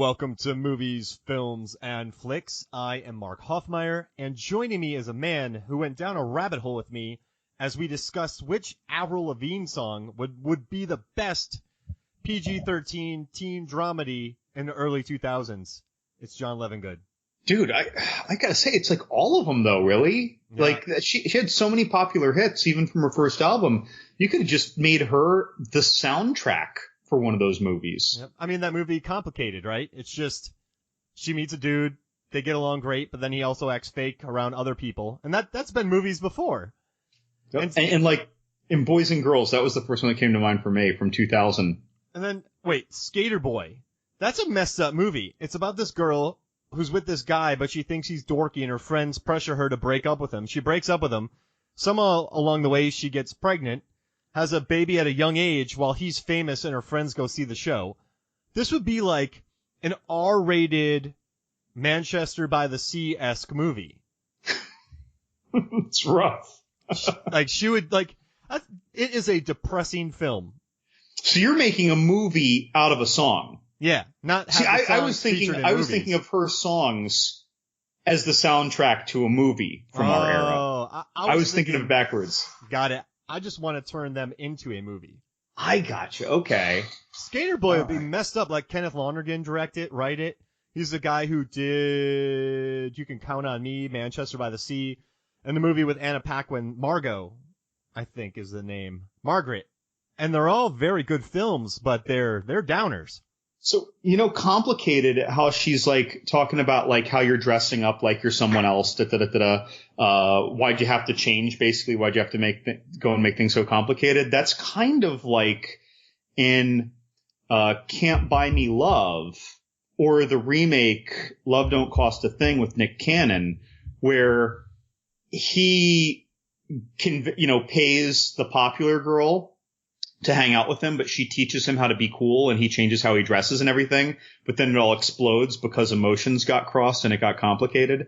welcome to Movies, Films, and Flicks. I am Mark Hoffmeyer, and joining me is a man who went down a rabbit hole with me as we discussed which Avril Lavigne song would be the best PG-13 teen dramedy in the early 2000s. It's John Levingood. Dude, I gotta say, it's like all of them, though, really. Yeah. Like, she had so many popular hits, even from her first album. You could have just made her the soundtrack for one of those movies. Yep. I mean, that movie, Complicated, right? It's just, she meets a dude, they get along great, but then he also acts fake around other people. And that's been movies before. Yep. And like, in Boys and Girls, that was the first one that came to mind for me, from 2000. And then, wait, Skater Boy. That's a messed up movie. It's about this girl who's with this guy, but she thinks he's dorky, and her friends pressure her to break up with him. She breaks up with him. Somehow along the way, she gets pregnant, has a baby at a young age while he's famous and her friends go see the show. This would be like an R-rated Manchester by the Sea-esque movie. It's rough. She would, like, it is a depressing film. So you're making a movie out of a song. Yeah, not. See, I was thinking of her songs as the soundtrack to a movie from our era. I was thinking of it backwards. Got it. I just want to turn them into a movie. I gotcha. Okay. Skater Boy would be messed up. Like Kenneth Lonergan write it. He's the guy who did You Can Count on Me, Manchester by the Sea, and the movie with Anna Paquin, Margot, I think is the name, Margaret. And they're all very good films, but they're downers. So, Complicated, how she's like talking about like how you're dressing up like you're someone else, why'd you have to change, basically, why'd you have to go and make things so complicated? That's kind of like in Can't Buy Me Love, or the remake Love Don't Cost a Thing with Nick Cannon, where he pays the popular girl to hang out with him, but she teaches him how to be cool, and he changes how he dresses and everything, but then it all explodes because emotions got crossed and it got complicated.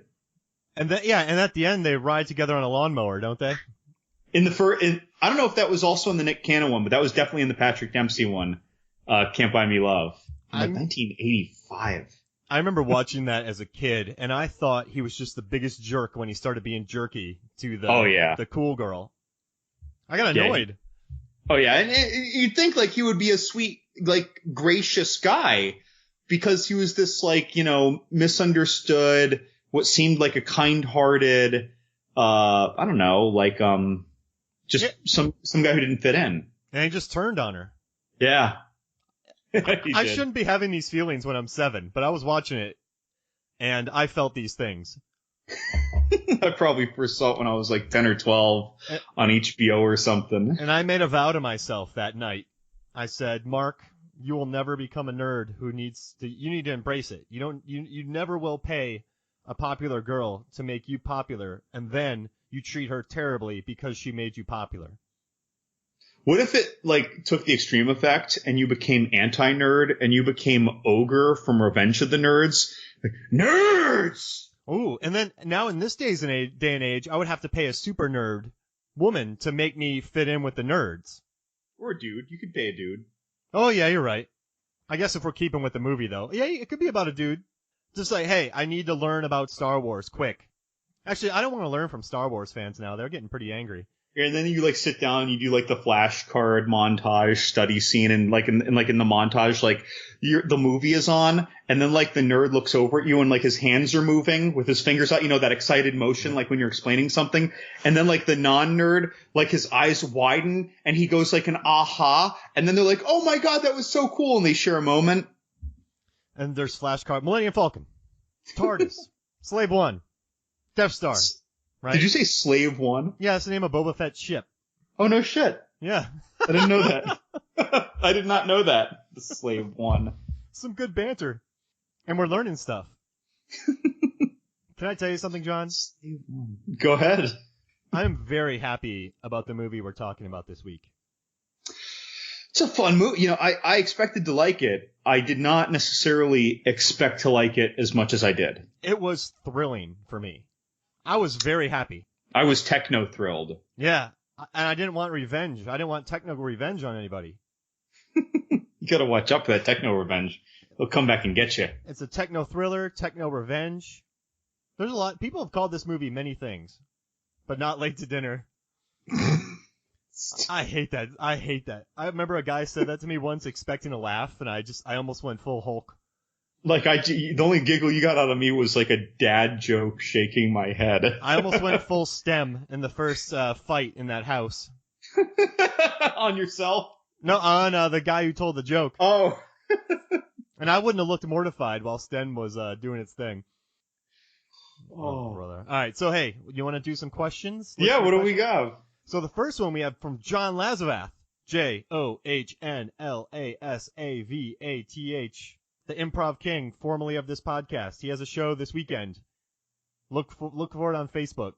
And at the end they ride together on a lawnmower, don't they? I don't know if that was also in the Nick Cannon one, but that was definitely in the Patrick Dempsey one, Can't Buy Me Love, from 1985. I remember watching that as a kid, and I thought he was just the biggest jerk when he started being jerky to the cool girl. I got annoyed. Oh, yeah. And you'd think, like, he would be a sweet, like, gracious guy, because he was this, like, misunderstood, what seemed like a kind-hearted, I don't know, like, some guy who didn't fit in. And he just turned on her. Yeah. I shouldn't be having these feelings when I'm 7, but I was watching it, and I felt these things. I probably first saw it when I was like 10 or 12 on HBO or something. And I made a vow to myself that night. I said, Mark, you will never become a nerd you need to embrace it. You never will pay a popular girl to make you popular, and then you treat her terribly because she made you popular. What if it like took the extreme effect and you became anti-nerd and you became Ogre from Revenge of the Nerds? Like, nerds! Ooh, and then now in this day and age, I would have to pay a super nerd woman to make me fit in with the nerds. Or a dude. You could pay a dude. Oh, yeah, you're right. I guess if we're keeping with the movie, though. Yeah, it could be about a dude. Just like, hey, I need to learn about Star Wars, quick. Actually, I don't want to learn from Star Wars fans now. They're getting pretty angry. And then you like sit down and you do like the flashcard montage study scene, and like in the montage, like the movie is on, and then like the nerd looks over at you and like his hands are moving with his fingers out, that excited motion like when you're explaining something, and then like the non-nerd, like his eyes widen and he goes like an aha, and then they're like, oh my god, that was so cool, and they share a moment. And there's flashcard, Millennium Falcon, TARDIS, Slave One, Death Star. Right? Did you say Slave One? Yeah, that's the name of Boba Fett's ship. Oh, no shit. Yeah. I didn't know that. I did not know that. The Slave One. Some good banter. And we're learning stuff. Can I tell you something, John? Slave One. Go ahead. I'm very happy about the movie we're talking about this week. It's a fun movie. I expected to like it. I did not necessarily expect to like it as much as I did. It was thrilling for me. I was very happy. I was techno-thrilled. Yeah, and I didn't want revenge. I didn't want techno revenge on anybody. You gotta watch out for that techno revenge. He'll come back and get you. It's a techno-thriller, techno-revenge. There's a lot. People have called this movie many things, but not Late to Dinner. I hate that. I remember a guy said that to me once expecting a laugh, and I almost went full Hulk. Like, the only giggle you got out of me was like a dad joke shaking my head. I almost went full stem in the first fight in that house. On yourself? No, on the guy who told the joke. Oh. And I wouldn't have looked mortified while Stem was doing its thing. Oh, brother. All right, so hey, you want to do some questions? Yeah, what do we got? So the first one we have from John Lazavath. JOHNLASAVATH. The Improv King, formerly of this podcast. He has a show this weekend. Look for it on Facebook.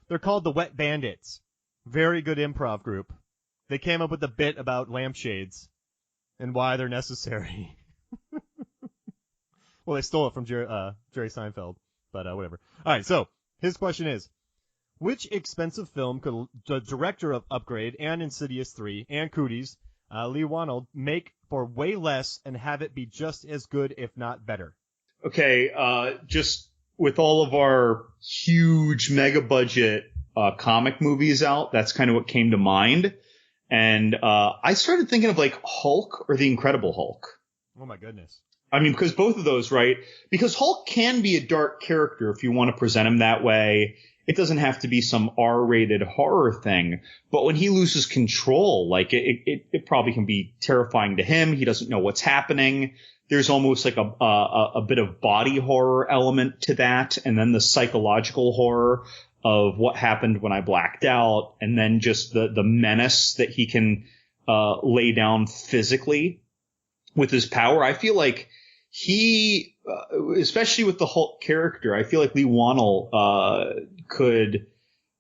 They're called the Wet Bandits. Very good improv group. They came up with a bit about lampshades and why they're necessary. Well, they stole it from Jerry Seinfeld, but whatever. All right, so his question is, which expensive film could the director of Upgrade and Insidious 3 and Cooties, Leigh Whannell, make for way less and have it be just as good, if not better? Okay, just with all of our huge mega budget comic movies out, that's kind of what came to mind. And I started thinking of like Hulk or The Incredible Hulk. Oh my goodness. I mean, because both of those, right? Because Hulk can be a dark character if you want to present him that way. It doesn't have to be some R-rated horror thing. But when he loses control, like it probably can be terrifying to him. He doesn't know what's happening. There's almost like a bit of body horror element to that. And then the psychological horror of what happened when I blacked out. And then just the menace that he can lay down physically with his power. I feel like he, especially with the Hulk character, I feel like Leigh Whannell could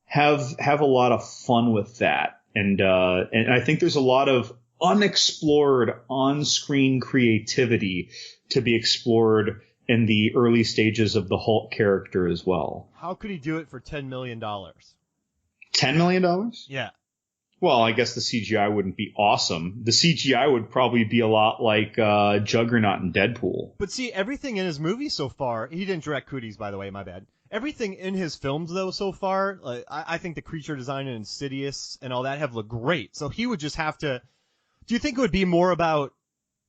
have a lot of fun with that, and I think there's a lot of unexplored on-screen creativity to be explored in the early stages of the Hulk character as well. How could he do it for $10 million? $10 million? Yeah. Well, I guess the CGI wouldn't be awesome. The CGI would probably be a lot like Juggernaut and Deadpool. But see, everything in his movies so far, he didn't direct Cooties, by the way, my bad. Everything in his films, though, so far, like, I think the creature design in Insidious and all that have looked great. So he would just have to... Do you think it would be more about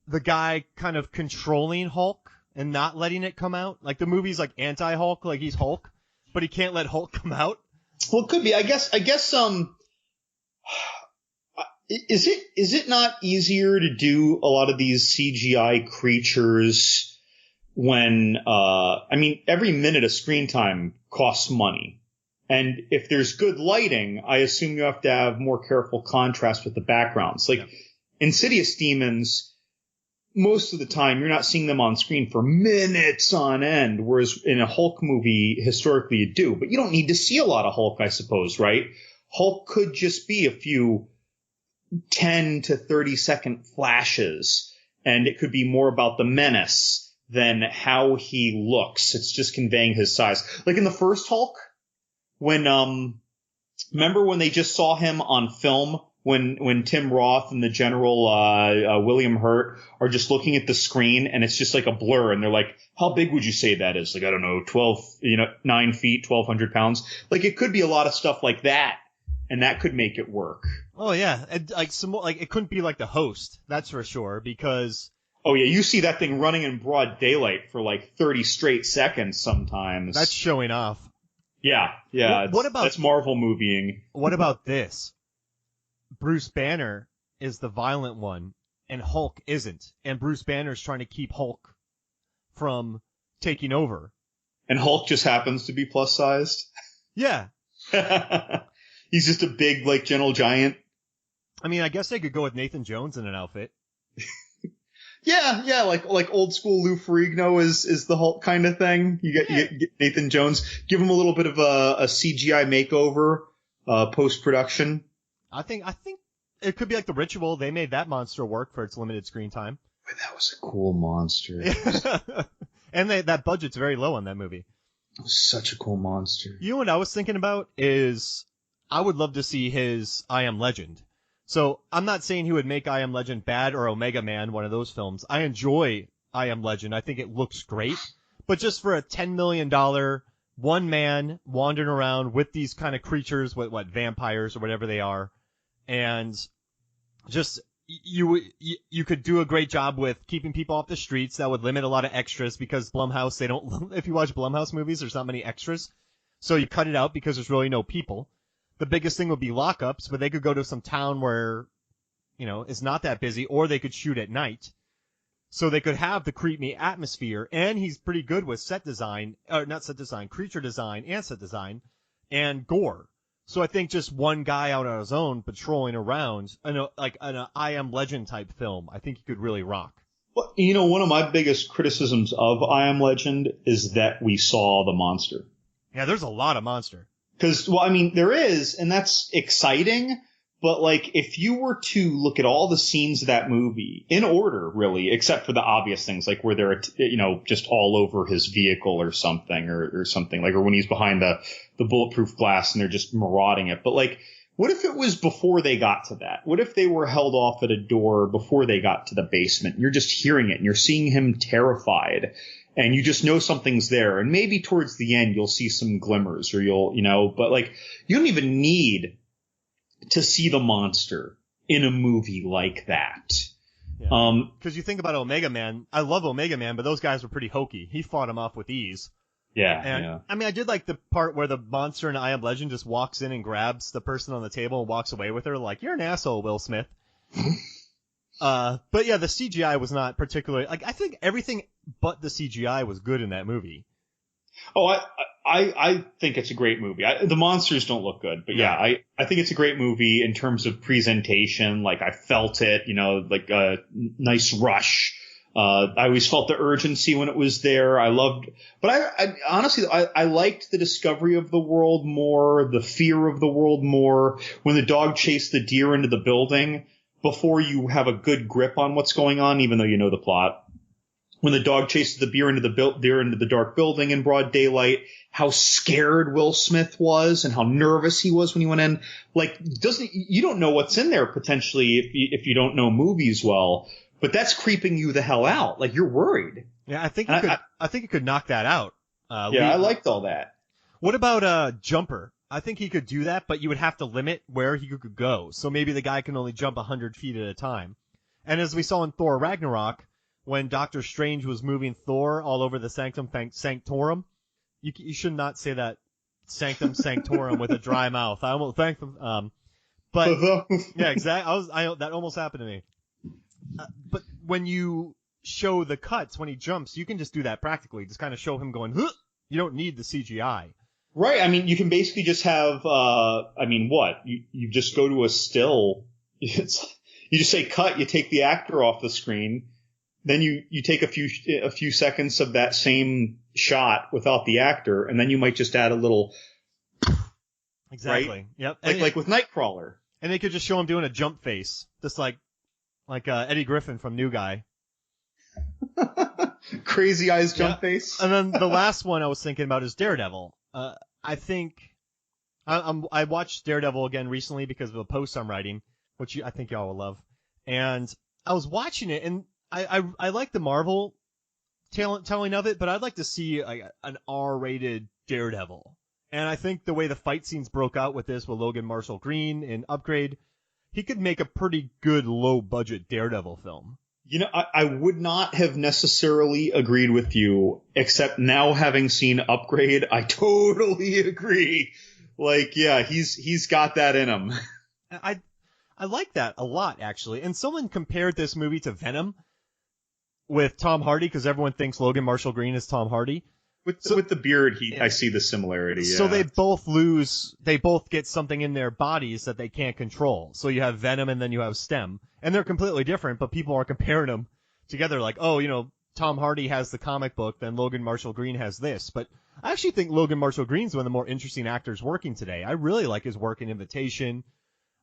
the guy kind of controlling Hulk and not letting it come out? Like the movie's like anti-Hulk, like he's Hulk, but he can't let Hulk come out? Well, it could be. I guess is it not easier to do a lot of these CGI creatures when I mean every minute of screen time costs money, and if there's good lighting, I assume you have to have more careful contrast with the backgrounds. Like Insidious demons, most of the time you're not seeing them on screen for minutes on end, whereas in a Hulk movie historically you do. But you don't need to see a lot of Hulk, I suppose, right? Hulk could just be a few 10 to 30 second flashes, and it could be more about the menace than how he looks. It's just conveying his size. Like in the first Hulk, when remember when they just saw him on film, when Tim Roth and the General William Hurt are just looking at the screen and it's just like a blur, and they're like, how big would you say that is? Like, I don't know, 9 feet, 1,200 pounds. Like, it could be a lot of stuff like that, and that could make it work. Oh yeah, and like some more, like it couldn't be like The Host, that's for sure, because oh yeah, you see that thing running in broad daylight for like 30 straight seconds sometimes. That's showing off. Yeah. That's Marvel movieing. What about this? Bruce Banner is the violent one, and Hulk isn't, and Bruce Banner's trying to keep Hulk from taking over. And Hulk just happens to be plus sized. Yeah. He's just a big, like, gentle giant. I mean, I guess they could go with Nathan Jones in an outfit. Yeah, like old school Lou Ferrigno is the Hulk kind of thing. You get Nathan Jones, give him a little bit of a CGI makeover, post-production. I think it could be like The Ritual. They made that monster work for its limited screen time. That was a cool monster. And that budget's very low on that movie. It was such a cool monster. You know what I was thinking about is I would love to see his I Am Legend. So I'm not saying he would make I Am Legend bad or Omega Man, one of those films. I enjoy I Am Legend. I think it looks great. But just for a $10 million, one man wandering around with these kind of creatures, what vampires or whatever they are, and just you could do a great job with keeping people off the streets. That would limit a lot of extras because Blumhouse, they don't. If you watch Blumhouse movies, there's not many extras, so you cut it out because there's really no people. The biggest thing would be lockups, but they could go to some town where, it's not that busy, or they could shoot at night. So they could have the creepy atmosphere, and he's pretty good with creature design and set design, and gore. So I think just one guy out on his own patrolling around, like an I Am Legend type film, I think he could really rock. Well, one of my biggest criticisms of I Am Legend is that we saw the monster. Yeah, there's a lot of monster. Because, there is, and that's exciting. But, if you were to look at all the scenes of that movie, in order, really, except for the obvious things, like where they're, just all over his vehicle or something, or something, or when he's behind the bulletproof glass and they're just marauding it. But, what if it was before they got to that? What if they were held off at a door before they got to the basement? And you're just hearing it, and you're seeing him terrified, and you just know something's there. And maybe towards the end, you'll see some glimmers, or but, you don't even need to see the monster in a movie like that. Yeah. Because you think about Omega Man. I love Omega Man, but those guys were pretty hokey. He fought him off with ease. Yeah. And yeah. I did like the part where the monster in I Am Legend just walks in and grabs the person on the table and walks away with her. Like, you're an asshole, Will Smith. But yeah, the CGI was not particularly, I think everything but the CGI was good in that movie. Oh, I think it's a great movie. The monsters don't look good, but yeah, I think it's a great movie in terms of presentation. I felt it, like a nice rush. I always felt the urgency when it was there. But I honestly, I liked the discovery of the world more, the fear of the world more. When the dog chased the deer into the building before you have a good grip on what's going on, even though you know the plot. When the dog chases the deer into the dark building in broad daylight, how scared Will Smith was and how nervous he was when he went in. You don't know what's in there potentially if you don't know movies well, but that's creeping you the hell out. You're worried. Yeah, I think he could knock that out. I liked all that. What about Jumper? I think he could do that, but you would have to limit where he could go. So maybe the guy can only jump 100 feet at a time. And as we saw in Thor Ragnarok, when Doctor Strange was moving Thor all over the Sanctum Sanctorum, you should not say that Sanctum Sanctorum with a dry mouth. I almost thanked them, but yeah, exactly. That almost happened to me. But when you show the cuts when he jumps, you can just do that practically. Just kind of show him going. Huh! You don't need the CGI. Right. You can basically just have. What? You just go to a still. You just say cut. You take the actor off the screen. Then you take a few seconds of that same shot without the actor, and then you might just add a little. Exactly. Right? Yep. Like with Nightcrawler. And they could just show him doing a jump face, just like Eddie Griffin from New Guy. Crazy eyes jump face. And then the last one I was thinking about is Daredevil. I think I watched Daredevil again recently because of a post I'm writing, which I think y'all will love. And I was watching it, and I like the Marvel telling of it, but I'd like to see an R-rated Daredevil. And I think the way the fight scenes broke out with this, with Logan Marshall Green in Upgrade, he could make a pretty good low-budget Daredevil film. I would not have necessarily agreed with you, except now having seen Upgrade, I totally agree. He's got that in him. I like that a lot, actually. And someone compared this movie to Venom with Tom Hardy, because everyone thinks Logan Marshall Green is Tom Hardy. With the beard, I see the similarity. Yeah. So they both get something in their bodies that they can't control. So you have Venom and then you have Stem. And they're completely different, but people are comparing them together like, Tom Hardy has the comic book, then Logan Marshall Green has this. But I actually think Logan Marshall Green's one of the more interesting actors working today. I really like his work in Invitation.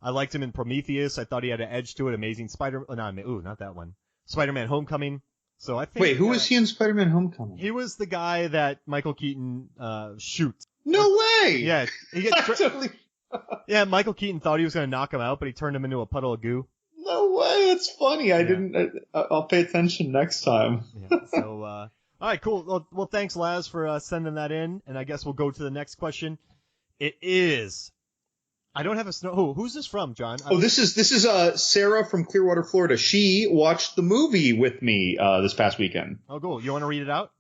I liked him in Prometheus. I thought he had an edge to it. Amazing not that one. Spider-Man Homecoming. So I think. Wait, who was he in Spider-Man Homecoming? He was the guy that Michael Keaton shoots. No way! Yeah, Yeah, Michael Keaton thought he was going to knock him out, but he turned him into a puddle of goo. No way. That's funny. I'll pay attention next time. Yeah. So, all right, cool. Well, thanks, Laz, for sending that in. And I guess we'll go to the next question. It is. I don't have a snow. Who's this from, John? This is Sarah from Clearwater, Florida. She watched the movie with me this past weekend. Oh, cool. You want to read it out?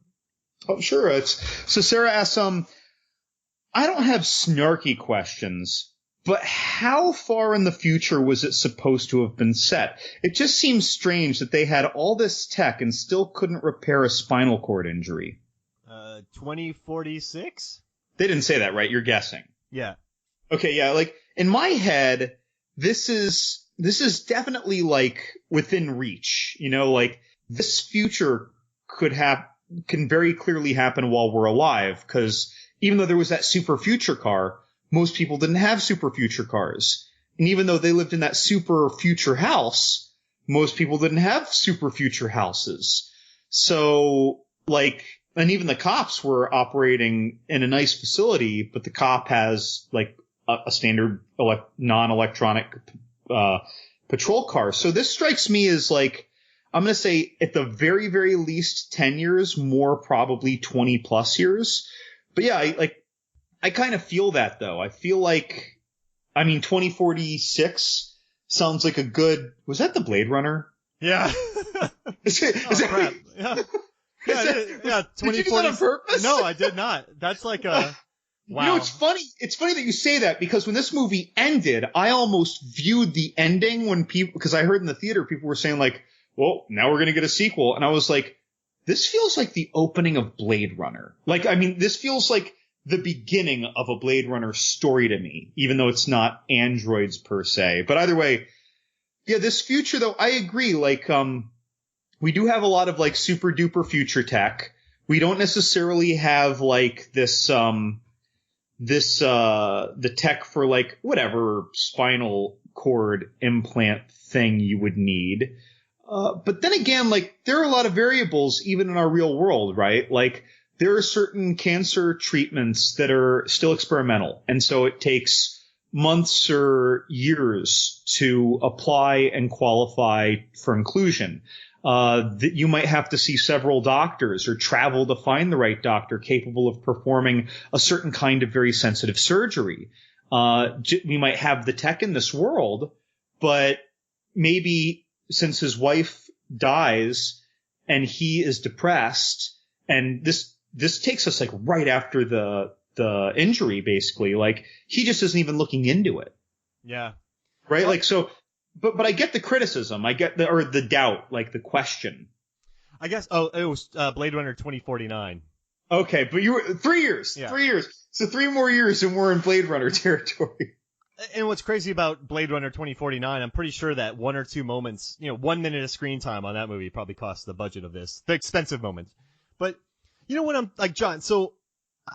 Oh, sure. So Sarah asks, I don't have snarky questions, but how far in the future was it supposed to have been set? It just seems strange that they had all this tech and still couldn't repair a spinal cord injury. 2046? They didn't say that, right? You're guessing. Yeah. Okay, yeah, like in my head, this is definitely like within reach. You know, like this future can very clearly happen while we're alive, because even though there was that super future car, most people didn't have super future cars. And even though they lived in that super future house, most people didn't have super future houses. So, like, and even the cops were operating in a nice facility, but the cop has like a standard non-electronic patrol car. So this strikes me as like, I'm going to say at the very, very least 10 years, more probably 20 plus years. But yeah, I kind of feel that though. I feel like, 2046 sounds like a good, was that the Blade Runner? Yeah. Is it, Crap. Yeah. Yeah, 2040. Did you do that on purpose? No, I did not. That's like a, wow. You know, it's funny. It's funny that you say that, because when this movie ended, I almost viewed the ending because I heard in the theater people were saying like, well, now we're going to get a sequel. And I was like, this feels like the opening of Blade Runner. Like, this feels like the beginning of a Blade Runner story to me, even though it's not androids per se. But either way, yeah, this future though, I agree. Like, we do have a lot of like super duper future tech. We don't necessarily have like this, the tech for like whatever spinal cord implant thing you would need. But then again, like there are a lot of variables even in our real world, right? Like there are certain cancer treatments that are still experimental. And so it takes months or years to apply and qualify for inclusion. That you might have to see several doctors or travel to find the right doctor capable of performing a certain kind of very sensitive surgery. We might have the tech in this world, but maybe since his wife dies and he is depressed, and this takes us like right after the injury, basically, like he just isn't even looking into it. Yeah. Right. Like, so, but I get the criticism. I get the doubt, like the question. I guess, it was Blade Runner 2049. Okay. But you were 3 years, yeah. 3 years. So 3 more years and we're in Blade Runner territory. And what's crazy about Blade Runner 2049, I'm pretty sure that 1 or 2 moments, 1 minute of screen time on that movie probably cost the budget of this, the expensive moments. But you know what, I'm like, John, so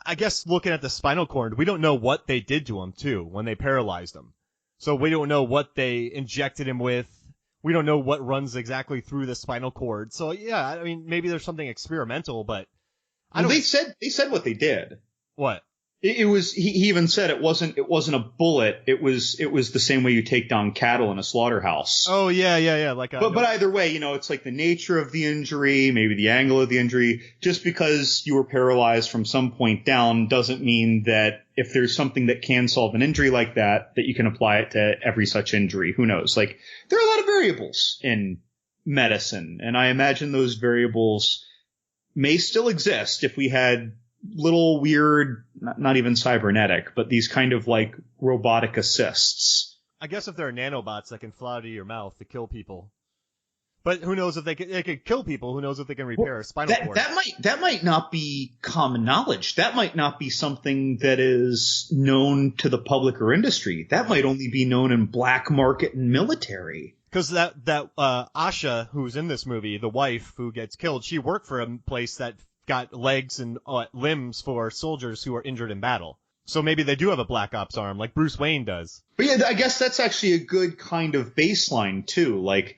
I guess looking at the spinal cord, we don't know what they did to him too when they paralyzed him. So we don't know what they injected him with. We don't know what runs exactly through the spinal cord. So yeah, maybe there's something experimental, but they said what they did. What? It was, he even said it wasn't a bullet. It was the same way you take down cattle in a slaughterhouse. Oh, yeah. But either way, it's like the nature of the injury, maybe the angle of the injury. Just because you were paralyzed from some point down doesn't mean that if there's something that can solve an injury like that you can apply it to every such injury. Who knows? Like, there are a lot of variables in medicine, and I imagine those variables may still exist if we had little weird, not even cybernetic, but these kind of like robotic assists. I guess if there are nanobots that can fly to your mouth to kill people. But who knows if they could kill people, who knows if they can repair a spinal cord. That might not be common knowledge. That might not be something that is known to the public or industry. That might only be known in black market and military. Because that Asha, who's in this movie, the wife who gets killed, she worked for a place that got legs and limbs for soldiers who are injured in battle. So maybe they do have a Black Ops arm, like Bruce Wayne does. But yeah, I guess that's actually a good kind of baseline too. Like,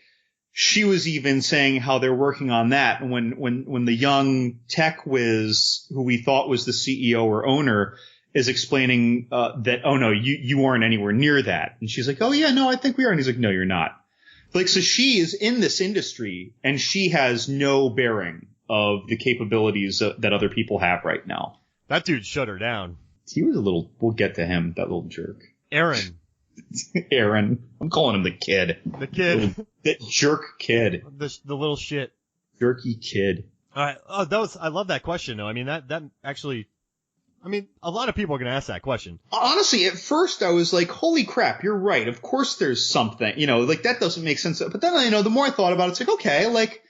she was even saying how they're working on that. And when the young tech whiz, who we thought was the CEO or owner, is explaining that, oh no, you aren't anywhere near that. And she's like, oh yeah, no, I think we are. And he's like, no, you're not. Like, so she is in this industry and she has no bearing of the capabilities that other people have right now. That dude shut her down. He was a little, we'll get to him, that little jerk. Aaron. Aaron. I'm calling him the kid. The kid. That jerk kid. The little shit. Jerky kid. All right. Oh, I love that question though. I mean, that actually, I mean, a lot of people are going to ask that question. Honestly, at first I was like, holy crap, you're right. Of course there's something, like that doesn't make sense. But then, the more I thought about it, it's like, okay, like,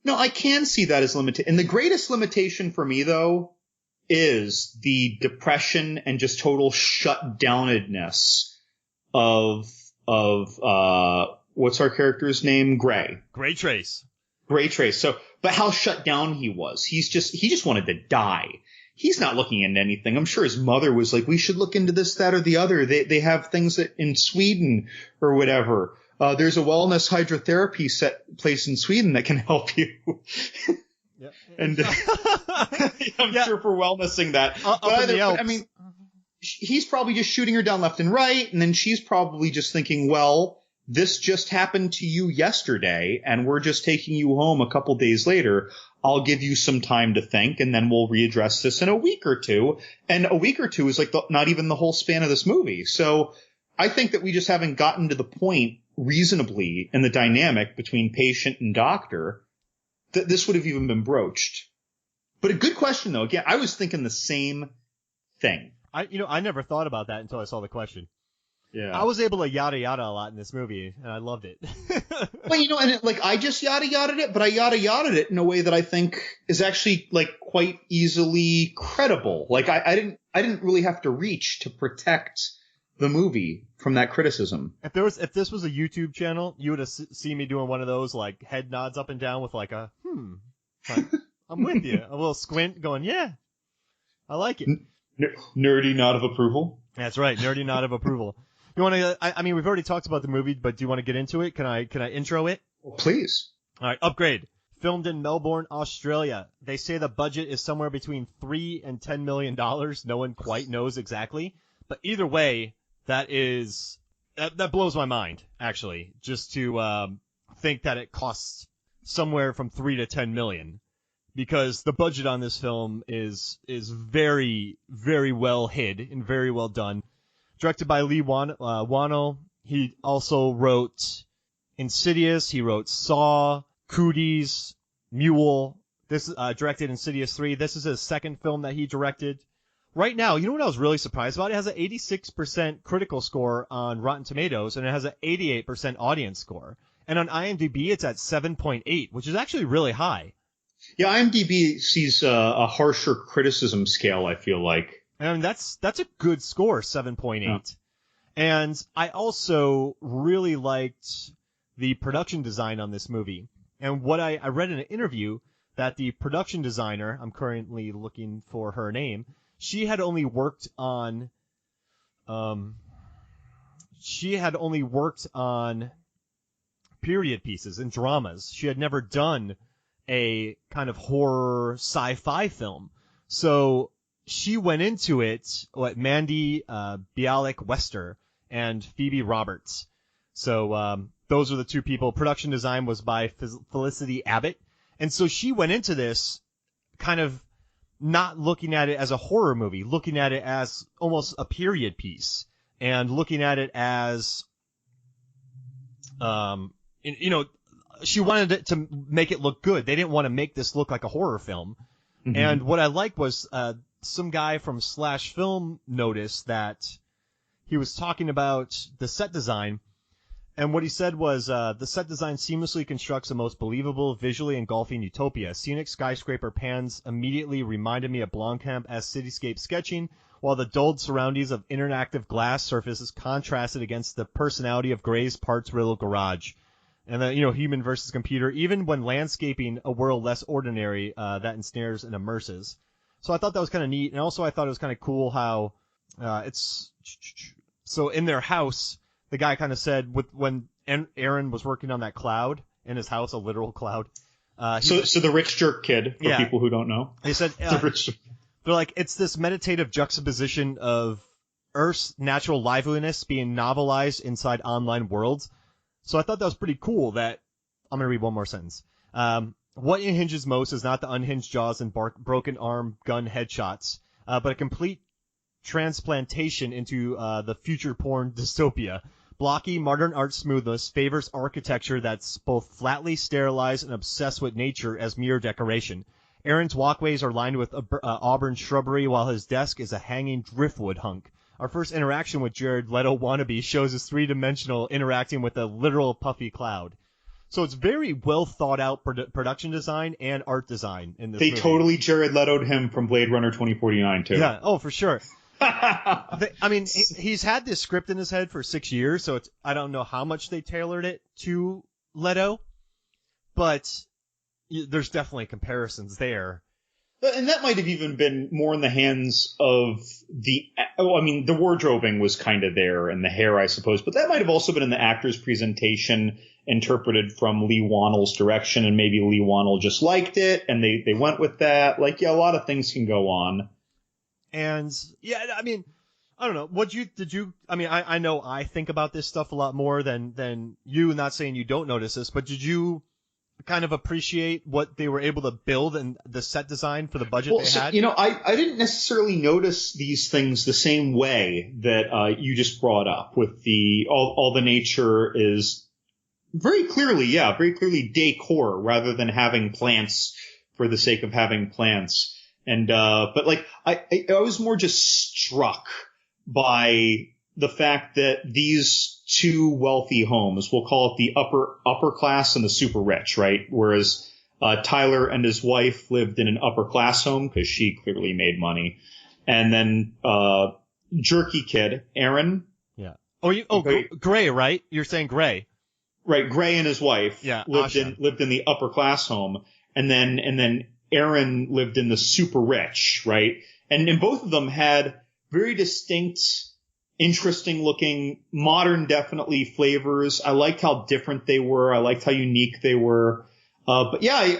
no, I can see that as limited. And the greatest limitation for me though is the depression and just total shut-downedness of what's our character's name? Gray. Gray Trace. So, but how shut down he was. He just wanted to die. He's not looking into anything. I'm sure his mother was like, we should look into this, that, or the other. They have things that in Sweden or whatever. There's a wellness hydrotherapy place in Sweden that can help you. Yeah. And I'm sure for wellnessing that. I mean, he's probably just shooting her down left and right. And then she's probably just thinking, well, this just happened to you yesterday and we're just taking you home a couple days later. I'll give you some time to think and then we'll readdress this in a week or two. And a week or two is like not even the whole span of this movie. So I think that we just haven't gotten to the point reasonably in the dynamic between patient and doctor that this would have even been broached. But a good question though. Again, I was thinking the same thing. I never thought about that until I saw the question. Yeah. I was able to yada yada a lot in this movie, and I loved it. Well, I just yada yada it, but I yada yada it in a way that I think is actually like quite easily credible. Like I didn't really have to reach to protect the movie from that criticism. If this was a YouTube channel, you would have seen me doing one of those like head nods up and down with like a like, I'm with you, a little squint, going yeah, I like it. Nerdy nod of approval. That's right, nerdy nod of approval. You want to? I mean, we've already talked about the movie, but do you want to get into it? Can I intro it? Well, please. All right. Upgrade. Filmed in Melbourne, Australia. They say the budget is somewhere between $3 and $10 million. No one quite knows exactly, but either way, that blows my mind actually. Just to think that it costs somewhere from $3 to $10 million, because the budget on this film is very, very well hid and very well done. Directed by Leigh Whannell. He also wrote Insidious. He wrote Saw, Cooties, Mule. This directed Insidious 3. This is his second film that he directed. Right now, you know what I was really surprised about? It has an 86% critical score on Rotten Tomatoes, and it has an 88% audience score. And on IMDb, it's at 7.8, which is actually really high. Yeah, IMDb sees a harsher criticism scale, I feel like. And that's a good score, 7.8. Yeah. And I also really liked the production design on this movie. And what I read in an interview that the production designer, I'm currently looking for her name, she had only worked on period pieces and dramas. She had never done a kind of horror sci-fi film. So she went into it with Mandy Bialik-Wester and Phoebe Roberts. So those are the two people. Production design was by Felicity Abbott. And so she went into this kind of not looking at it as a horror movie, looking at it as almost a period piece, and looking at it as, she wanted it to make it look good. They didn't want to make this look like a horror film. Mm-hmm. And what I liked was some guy from Slash Film noticed that he was talking about the set design, and what he said was the set design seamlessly constructs the most believable, visually engulfing utopia. Scenic skyscraper pans immediately reminded me of Blomkamp-esque cityscape sketching, while the dulled surroundings of interactive glass surfaces contrasted against the personality of Gray's parts-riddled garage. And then, human versus computer, even when landscaping a world less ordinary, that ensnares and immerses. So I thought that was kind of neat. And also I thought it was kind of cool how so in their house, the guy kind of said when Aaron was working on that cloud in his house, a literal cloud. So the rich jerk kid, for people who don't know. They said, they're like, it's this meditative juxtaposition of Earth's natural liveliness being novelized inside online worlds. So I thought that was pretty cool that, I'm going to read one more sentence. What unhinges most is not the unhinged jaws and broken arm gun headshots, but a complete transplantation into the future porn dystopia. Blocky, modern art smoothness favors architecture that's both flatly sterilized and obsessed with nature as mere decoration. Aaron's walkways are lined with auburn shrubbery, while his desk is a hanging driftwood hunk. Our first interaction with Jared Leto wannabe shows us three-dimensional interacting with a literal puffy cloud. So it's very well thought out production design and art design in this movie. They totally Jared Leto'd him from Blade Runner 2049 too. Yeah, oh, for sure. I mean, he's had this script in his head for 6 years, so I don't know how much they tailored it to Leto, but there's definitely comparisons there. And that might have even been more in the hands of the wardrobing was kind of there and the hair, I suppose, but that might have also been in the actor's presentation interpreted from Leigh Whannell's direction, and maybe Leigh Whannell just liked it and they went with that. Like, yeah, a lot of things can go on. And yeah, I mean, I don't know. I know I think about this stuff a lot more than you, not saying you don't notice this, but did you kind of appreciate what they were able to build and the set design for the budget they had? You know, I didn't necessarily notice these things the same way that you just brought up with all the nature is very clearly decor rather than having plants for the sake of having plants. And, but like, I was more just struck by the fact that these two wealthy homes, we'll call it the upper class and the super rich, right? Whereas, Tyler and his wife lived in an upper class home because she clearly made money. And then, Jerky Kid, Aaron. Yeah. Gray, right? You're saying Gray. Right. Gray and his wife lived in the upper class home. And then Aaron lived in the super rich, right? And both of them had very distinct, interesting looking, modern definitely flavors. I liked how different they were. I liked how unique they were. But yeah,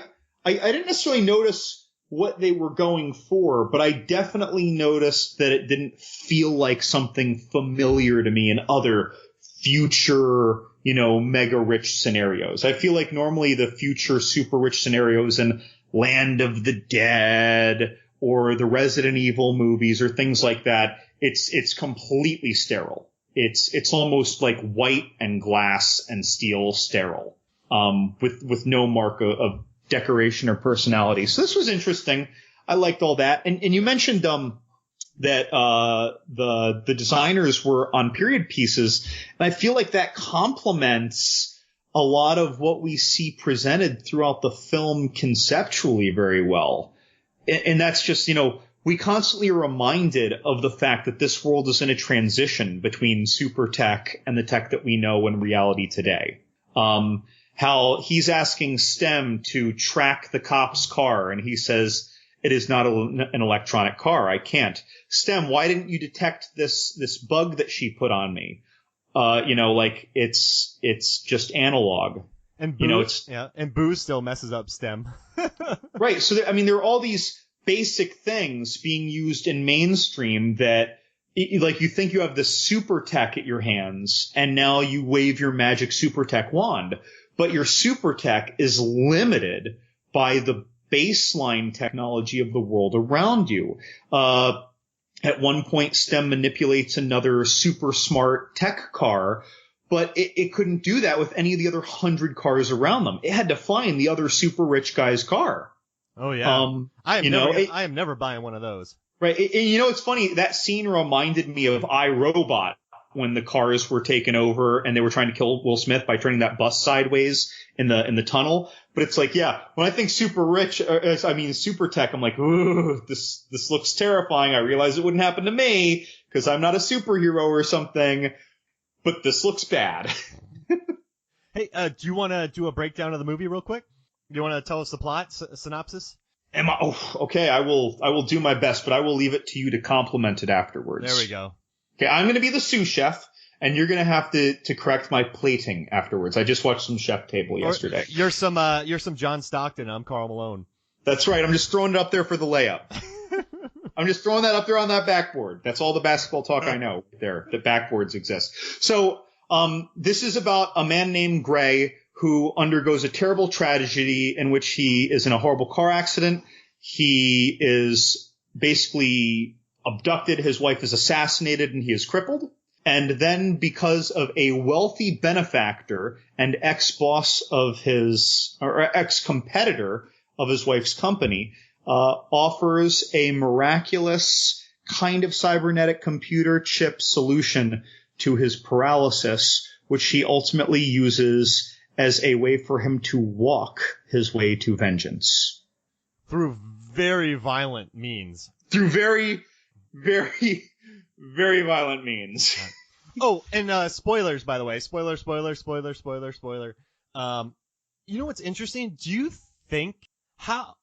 I didn't necessarily notice what they were going for, but I definitely noticed that it didn't feel like something familiar to me in other future, mega rich scenarios. I feel like normally the future super rich scenarios in Land of the Dead or the Resident Evil movies or things like that, it's completely sterile. It's almost like white and glass and steel sterile, with no mark of decoration or personality. So this was interesting. I liked all that. And you mentioned, that, the designers were on period pieces. And I feel like that complements a lot of what we see presented throughout the film conceptually very well. And that's just, we constantly are reminded of the fact that this world is in a transition between super tech and the tech that we know in reality today. How he's asking STEM to track the cop's car, and he says, it is not an electronic car. I can't. STEM, why didn't you detect this bug that she put on me? It's just analog. And Booze, and Booze still messes up STEM. Right. So, there are all these basic things being used in mainstream that, like, you think you have this super tech at your hands, and now you wave your magic super tech wand. But your super tech is limited by the baseline technology of the world around you. At one point, STEM manipulates another super smart tech car, but it couldn't do that with any of the other 100 cars around them. It had to find the other super rich guy's car. Oh, yeah. I am never buying one of those. Right. It's funny. That scene reminded me of iRobot when the cars were taken over and they were trying to kill Will Smith by turning that bus sideways in the tunnel. But it's like, yeah, when I think super tech, I'm like, ooh, this looks terrifying. I realize it wouldn't happen to me because I'm not a superhero or something, but this looks bad. Hey, do you want to do a breakdown of the movie real quick? Do you want to tell us the plot synopsis? Okay. I will do my best, but I will leave it to you to compliment it afterwards. There we go. Okay. I'm going to be the sous chef. And you're going to have to correct my plating afterwards. I just watched some Chef Table yesterday. You're some John Stockton. I'm Karl Malone. That's right. I'm just throwing it up there for the layup. I'm just throwing that up there on that backboard. That's all the basketball talk I know there, that backboards exist. So This is about a man named Gray who undergoes a terrible tragedy in which he is in a horrible car accident. He is basically abducted. His wife is assassinated and he is crippled. And then because of a wealthy benefactor and ex-boss of his, or ex-competitor of his wife's company, offers a miraculous kind of cybernetic computer chip solution to his paralysis, which he ultimately uses as a way for him to walk his way to vengeance. Through very violent means. Through very, very, very violent means. Oh, and spoilers, by the way. Spoiler. You know what's interesting? Do you think how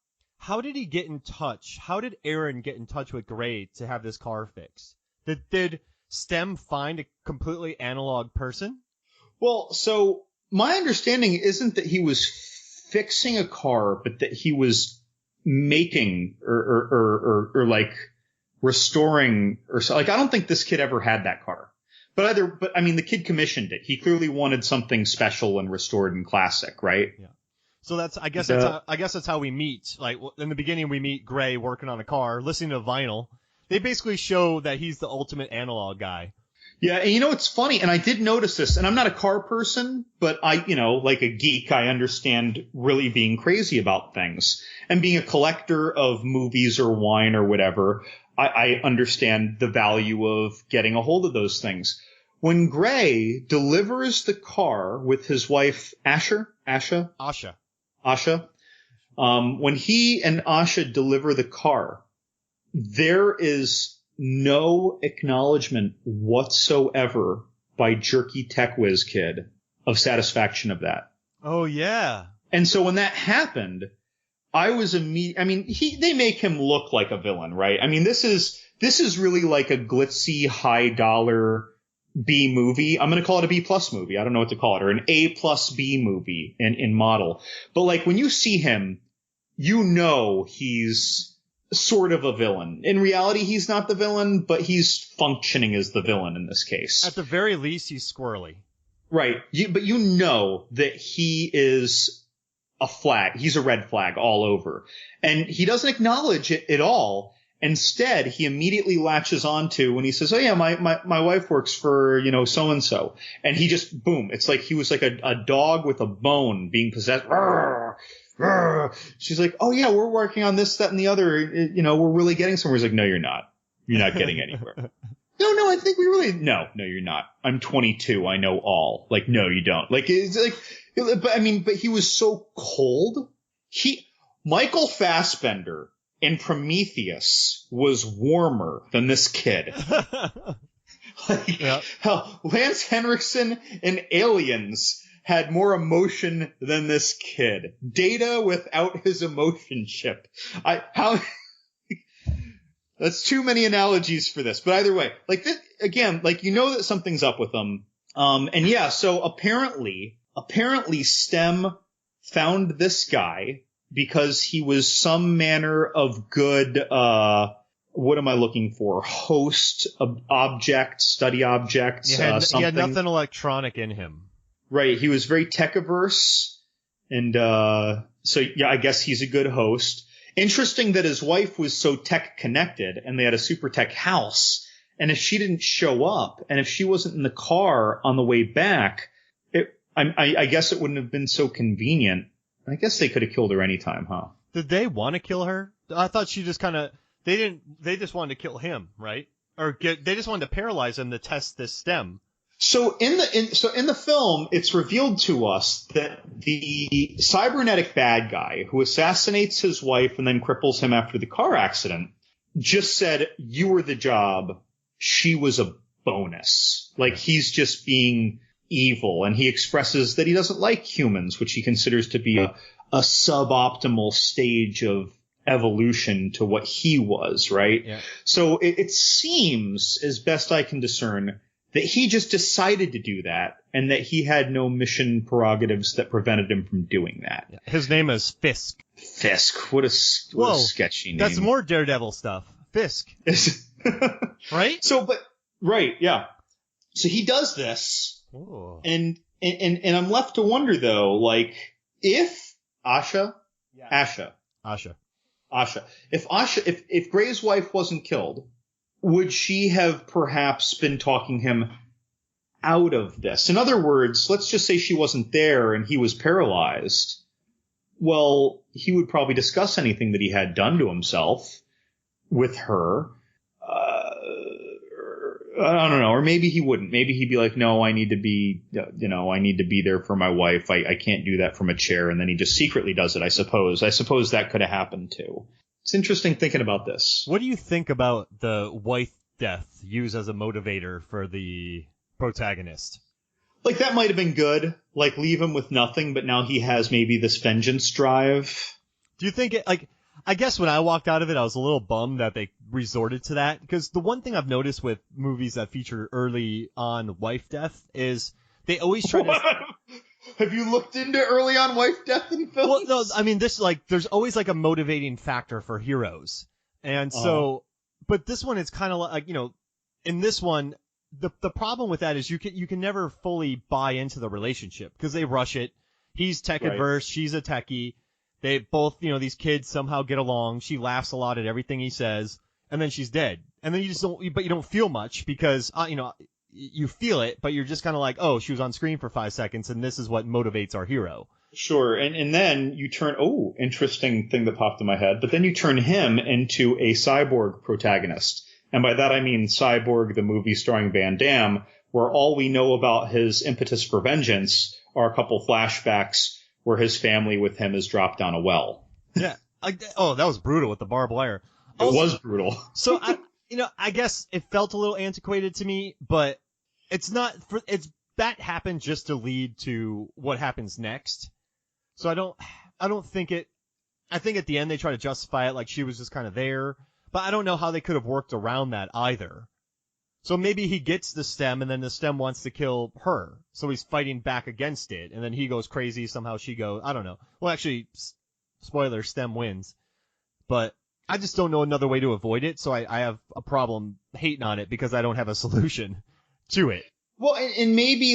did he get in touch? How did Aaron get in touch with Gray to have this car fixed? Did STEM find a completely analog person? Well, so my understanding isn't that he was fixing a car, but that he was making or like restoring or so. Like, I don't think this kid ever had that car. But I mean, the kid commissioned it. He clearly wanted something special and restored and classic, right? Yeah. So I guess that's how we meet. Like, in the beginning, we meet Gray working on a car, listening to vinyl. They basically show that he's the ultimate analog guy. Yeah, and you know, it's funny, and I did notice this, and I'm not a car person, but like a geek, I understand really being crazy about things. And being a collector of movies or wine or whatever, I understand the value of getting a hold of those things. When Gray delivers the car with his wife, Asha, when he and Asha deliver the car, there is no acknowledgement whatsoever by Jerky Tech Whiz Kid of satisfaction of that. Oh, yeah. And so when that happened, I was they make him look like a villain, right? I mean, this is really like a glitzy, high dollar B movie. I'm going to call it a B plus movie. I don't know what to call it, or an A plus B movie in model. But like when you see him, you know he's sort of a villain. In reality, he's not the villain, but he's functioning as the villain in this case. At the very least, he's squirrely. Right. But you know that he is a flag. He's a red flag all over. And he doesn't acknowledge it at all. Instead, he immediately latches onto when he says, oh, yeah, my wife works for, so-and-so. And he just, boom, it's like he was like a dog with a bone being possessed. She's like, oh, yeah, we're working on this, that, and the other. We're really getting somewhere. He's like, no, you're not. You're not getting anywhere. No, I think we really – no, you're not. I'm 22. I know all. Like, no, you don't. Like, it's like – but he was so cold. Michael Fassbender – and Prometheus was warmer than this kid. Hell, Lance Henriksen and Aliens had more emotion than this kid. Data without his emotion chip. That's too many analogies for this. But either way, like this, again, like that something's up with them. And yeah, so apparently STEM found this guy because he was some manner of good, what am I looking for? Host, object, study object, something. He had nothing electronic in him. Right. He was very tech-averse. And so, yeah, I guess he's a good host. Interesting that his wife was so tech-connected and they had a super tech house. And if she didn't show up and if she wasn't in the car on the way back, I guess it wouldn't have been so convenient. I guess they could have killed her anytime, huh? Did they want to kill her? I thought she just kind of they just wanted to kill him, right? Or they just wanted to paralyze him to test this stem. So in the film, it's revealed to us that the cybernetic bad guy who assassinates his wife and then cripples him after the car accident just said, "You were the job. She was a bonus." Like he's just being evil, and he expresses that he doesn't like humans, which he considers to be a suboptimal stage of evolution to what he was, right? Yeah. So it seems, as best I can discern, that he just decided to do that, and that he had no mission prerogatives that prevented him from doing that. Yeah. His name is Fisk. Fisk. What a sketchy name. That's more Daredevil stuff. Fisk. Right? Right, yeah. So he does this. Ooh. And I'm left to wonder though, like if Asha, if Gray's wife wasn't killed, would she have perhaps been talking him out of this? In other words, let's just say she wasn't there and he was paralyzed. Well, he would probably discuss anything that he had done to himself with her. I don't know. Or maybe he wouldn't. Maybe he'd be like, no, I need to be there for my wife. I can't do that from a chair. And then he just secretly does it, I suppose. I suppose that could have happened too. It's interesting thinking about this. What do you think about the wife death used as a motivator for the protagonist? Like, that might have been good. Like, leave him with nothing, but now he has maybe this vengeance drive. Do you think it, like, I guess when I walked out of it, I was a little bummed that they resorted to that. Because the one thing I've noticed with movies that feature early on wife death is they always try to... Have you looked into early on wife death in films? Well, no, I mean, there's always like a motivating factor for heroes. And so, but this one is kind of like, in this one, the problem with that is you can never fully buy into the relationship because they rush it. He's tech adverse, she's a techie. They both, these kids somehow get along. She laughs a lot at everything he says, and then she's dead. And then you don't feel much because, you feel it, but you're just kind of like, oh, she was on screen for 5 seconds, and this is what motivates our hero. Sure, and then you turn, interesting thing that popped in my head, but then you turn him into a cyborg protagonist. And by that I mean Cyborg, the movie starring Van Damme, where all we know about his impetus for vengeance are a couple flashbacks where his family with him is dropped down a well. Yeah. That was brutal with the barbed wire. It was brutal. So, I guess it felt a little antiquated to me, but it's not, that happened just to lead to what happens next. So I don't think I think at the end they try to justify it like she was just kind of there, but I don't know how they could have worked around that either. So maybe he gets the stem and then the stem wants to kill her. So he's fighting back against it and then he goes crazy. Somehow she goes, I don't know. Well, actually, spoiler, stem wins, but I just don't know another way to avoid it. So I have a problem hating on it because I don't have a solution to it. Well, and maybe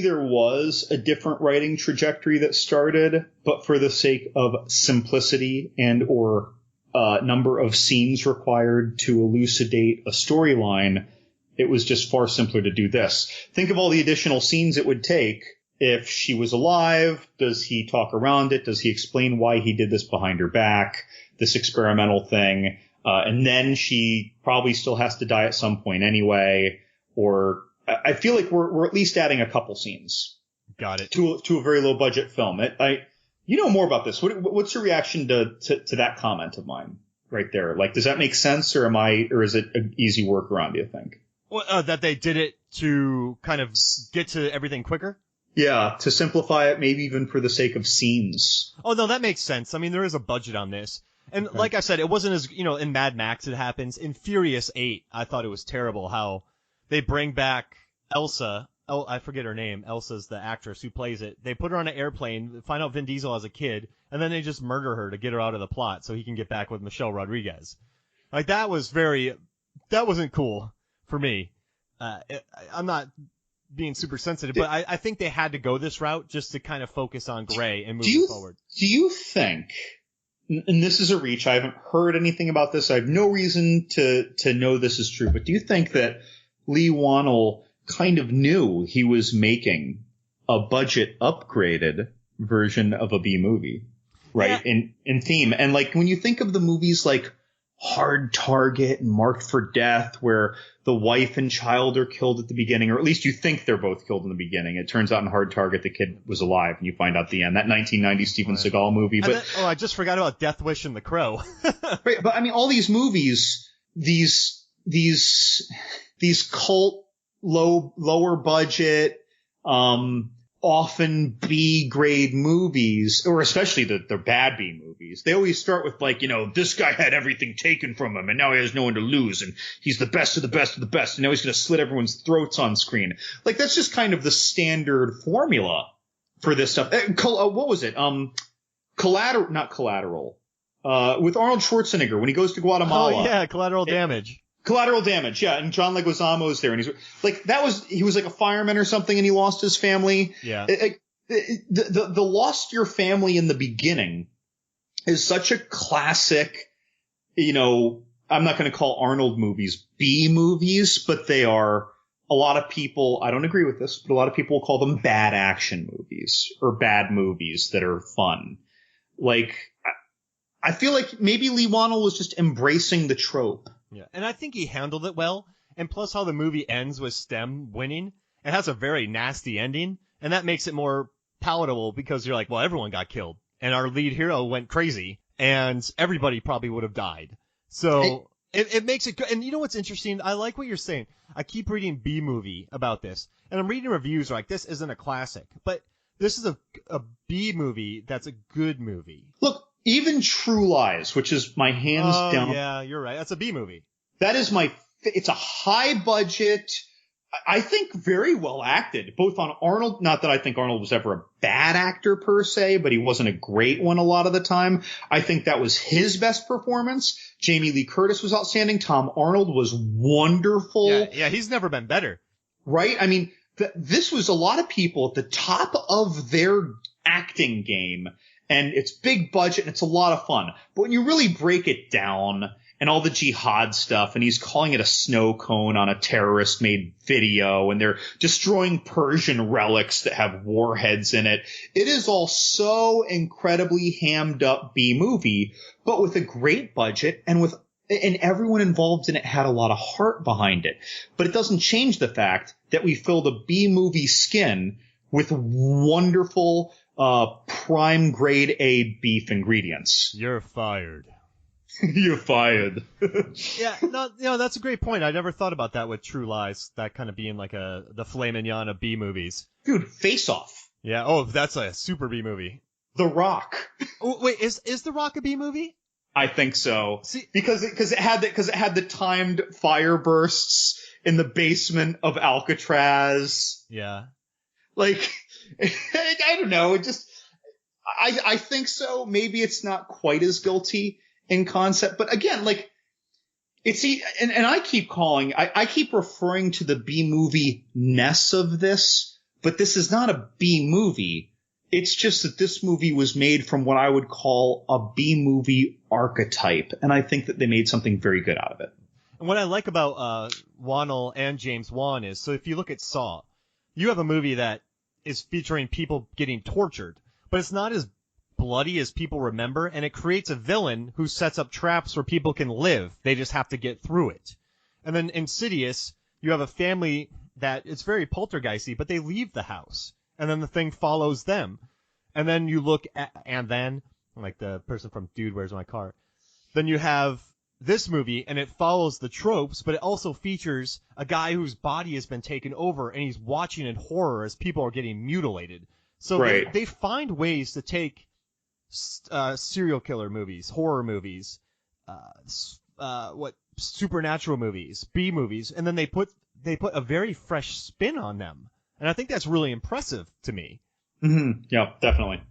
there was a different writing trajectory that started, but for the sake of simplicity and or number of scenes required to elucidate a storyline, it was just far simpler to do this. Think of all the additional scenes it would take. If she was alive, does he talk around it? Does he explain why he did this behind her back, this experimental thing? And then she probably still has to die at some point anyway. Or I feel like we're at least adding a couple scenes. Got it. To a very low budget film. You know more about this. What's your reaction to that comment of mine right there? Like, does that make sense, or is it an easy workaround, do you think? Well, that they did it to kind of get to everything quicker? Yeah, to simplify it, maybe even for the sake of scenes. Oh, no, that makes sense. I mean, there is a budget on this. And Okay. Like I said, it wasn't as, in Mad Max it happens. In Furious 8, I thought it was terrible how they bring back Elsa. Oh, I forget her name. Elsa's the actress who plays it. They put her on an airplane, find out Vin Diesel as a kid, and then they just murder her to get her out of the plot so he can get back with Michelle Rodriguez. Like, that wasn't cool for me. I'm not being super sensitive, but I think they had to go this route just to kind of focus on Gray and move forward. Do you think, and this is a reach, I haven't heard anything about this, I have no reason to know this is true, but do you think that Leigh Whannell kind of knew he was making a budget upgraded version of a B movie, right? Yeah. In theme. And like, when you think of the movies like Hard Target and Marked for Death, where the wife and child are killed at the beginning, or at least you think they're both killed in the beginning. It turns out in Hard Target the kid was alive, and you find out at the end. That 1990 Steven Seagal movie. But I just forgot about Death Wish and The Crow. Right, but I mean, all these movies, these cult, lower budget, often B grade movies, or especially the bad B movies, they always start with like, this guy had everything taken from him and now he has no one to lose and he's the best of the best of the best and now he's going to slit everyone's throats on screen. Like, that's just kind of the standard formula for this stuff. What was it? Not Collateral. With Arnold Schwarzenegger when he goes to Guatemala. Oh yeah, Collateral Damage. Collateral Damage, yeah, and John Leguizamo's there, and he was like a fireman or something, and he lost his family. Yeah. The lost your family in the beginning is such a classic, I'm not going to call Arnold movies B movies, but they are, a lot of people, I don't agree with this, but a lot of people call them bad action movies or bad movies that are fun. Like, I feel like maybe Leigh Whannell was just embracing the trope. Yeah, and I think he handled it well. And plus how the movie ends with Stem winning, it has a very nasty ending, and that makes it more palatable because you're like, well, everyone got killed, and our lead hero went crazy, and everybody probably would have died. So it makes it good. And you know what's interesting? I like what you're saying. I keep reading B-movie about this, and I'm reading reviews like, this isn't a classic, but this is a B-movie that's a good movie. Look, even True Lies, which is my hands down. Yeah, you're right. That's a B-movie. That is it's a high budget, I think very well acted, both on Arnold. Not that I think Arnold was ever a bad actor per se, but he wasn't a great one a lot of the time. I think that was his best performance. Jamie Lee Curtis was outstanding. Tom Arnold was wonderful. Yeah, he's never been better. Right? I mean, this was a lot of people at the top of their acting game, and it's big budget and it's a lot of fun. But when you really break it down, and all the jihad stuff, and he's calling it a snow cone on a terrorist-made video, and they're destroying Persian relics that have warheads in it. It is all so incredibly hammed up B-movie, but with a great budget, and everyone involved in it had a lot of heart behind it. But it doesn't change the fact that we filled a B-movie skin with wonderful, prime grade A beef ingredients. You're fired. You're fired. Yeah, no, that's a great point. I never thought about that with True Lies, that kind of being like the filet mignon of B movies. Dude, Face Off. Yeah. Oh, that's a super B movie. The Rock. Oh, wait, is The Rock a B movie? I think so. See, because it had the timed fire bursts in the basement of Alcatraz. Yeah. Like, I don't know. It just, I think so. Maybe it's not quite as guilty in concept, but again, like, and I keep referring to the B-movie-ness of this, but this is not a B-movie. It's just that this movie was made from what I would call a B-movie archetype, and I think that they made something very good out of it. And what I like about Whannell and James Wan is, so if you look at Saw, you have a movie that is featuring people getting tortured, but it's not as bloody as people remember, and it creates a villain who sets up traps where people can live. They just have to get through it. And then Insidious, you have a family that it's very poltergeisty, but they leave the house, and then the thing follows them. And then you look at, and then, like the person from Dude, Where's My Car? Then you have this movie, and it follows the tropes, but it also features a guy whose body has been taken over, and he's watching in horror as people are getting mutilated. So right. they find ways to take serial killer movies, horror movies, supernatural movies, B movies, and then they put a very fresh spin on them, and I think that's really impressive to me. Mm-hmm. Yeah, definitely.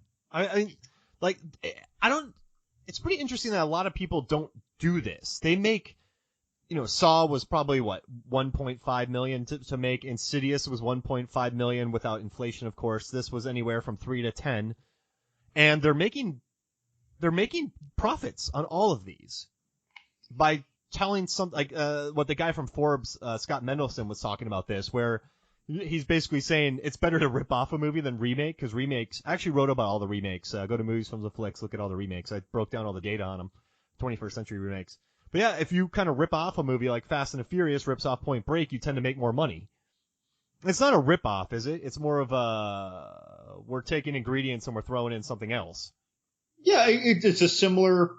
It's pretty interesting that a lot of people don't do this. They make, Saw was probably 1.5 million to make. Insidious was 1.5 million without inflation, of course. This was anywhere from 3 to 10. And they're making profits on all of these by telling what the guy from Forbes, Scott Mendelson, was talking about this, where he's basically saying it's better to rip off a movie than remake, because remakes, I actually wrote about all the remakes. Go to Movies, Films, and Flicks, look at all the remakes. I broke down all the data on them, 21st century remakes. But yeah, if you kind of rip off a movie like Fast and the Furious rips off Point Break, you tend to make more money. It's not a rip-off, is it? It's more of we're taking ingredients and we're throwing in something else. Yeah, it's a similar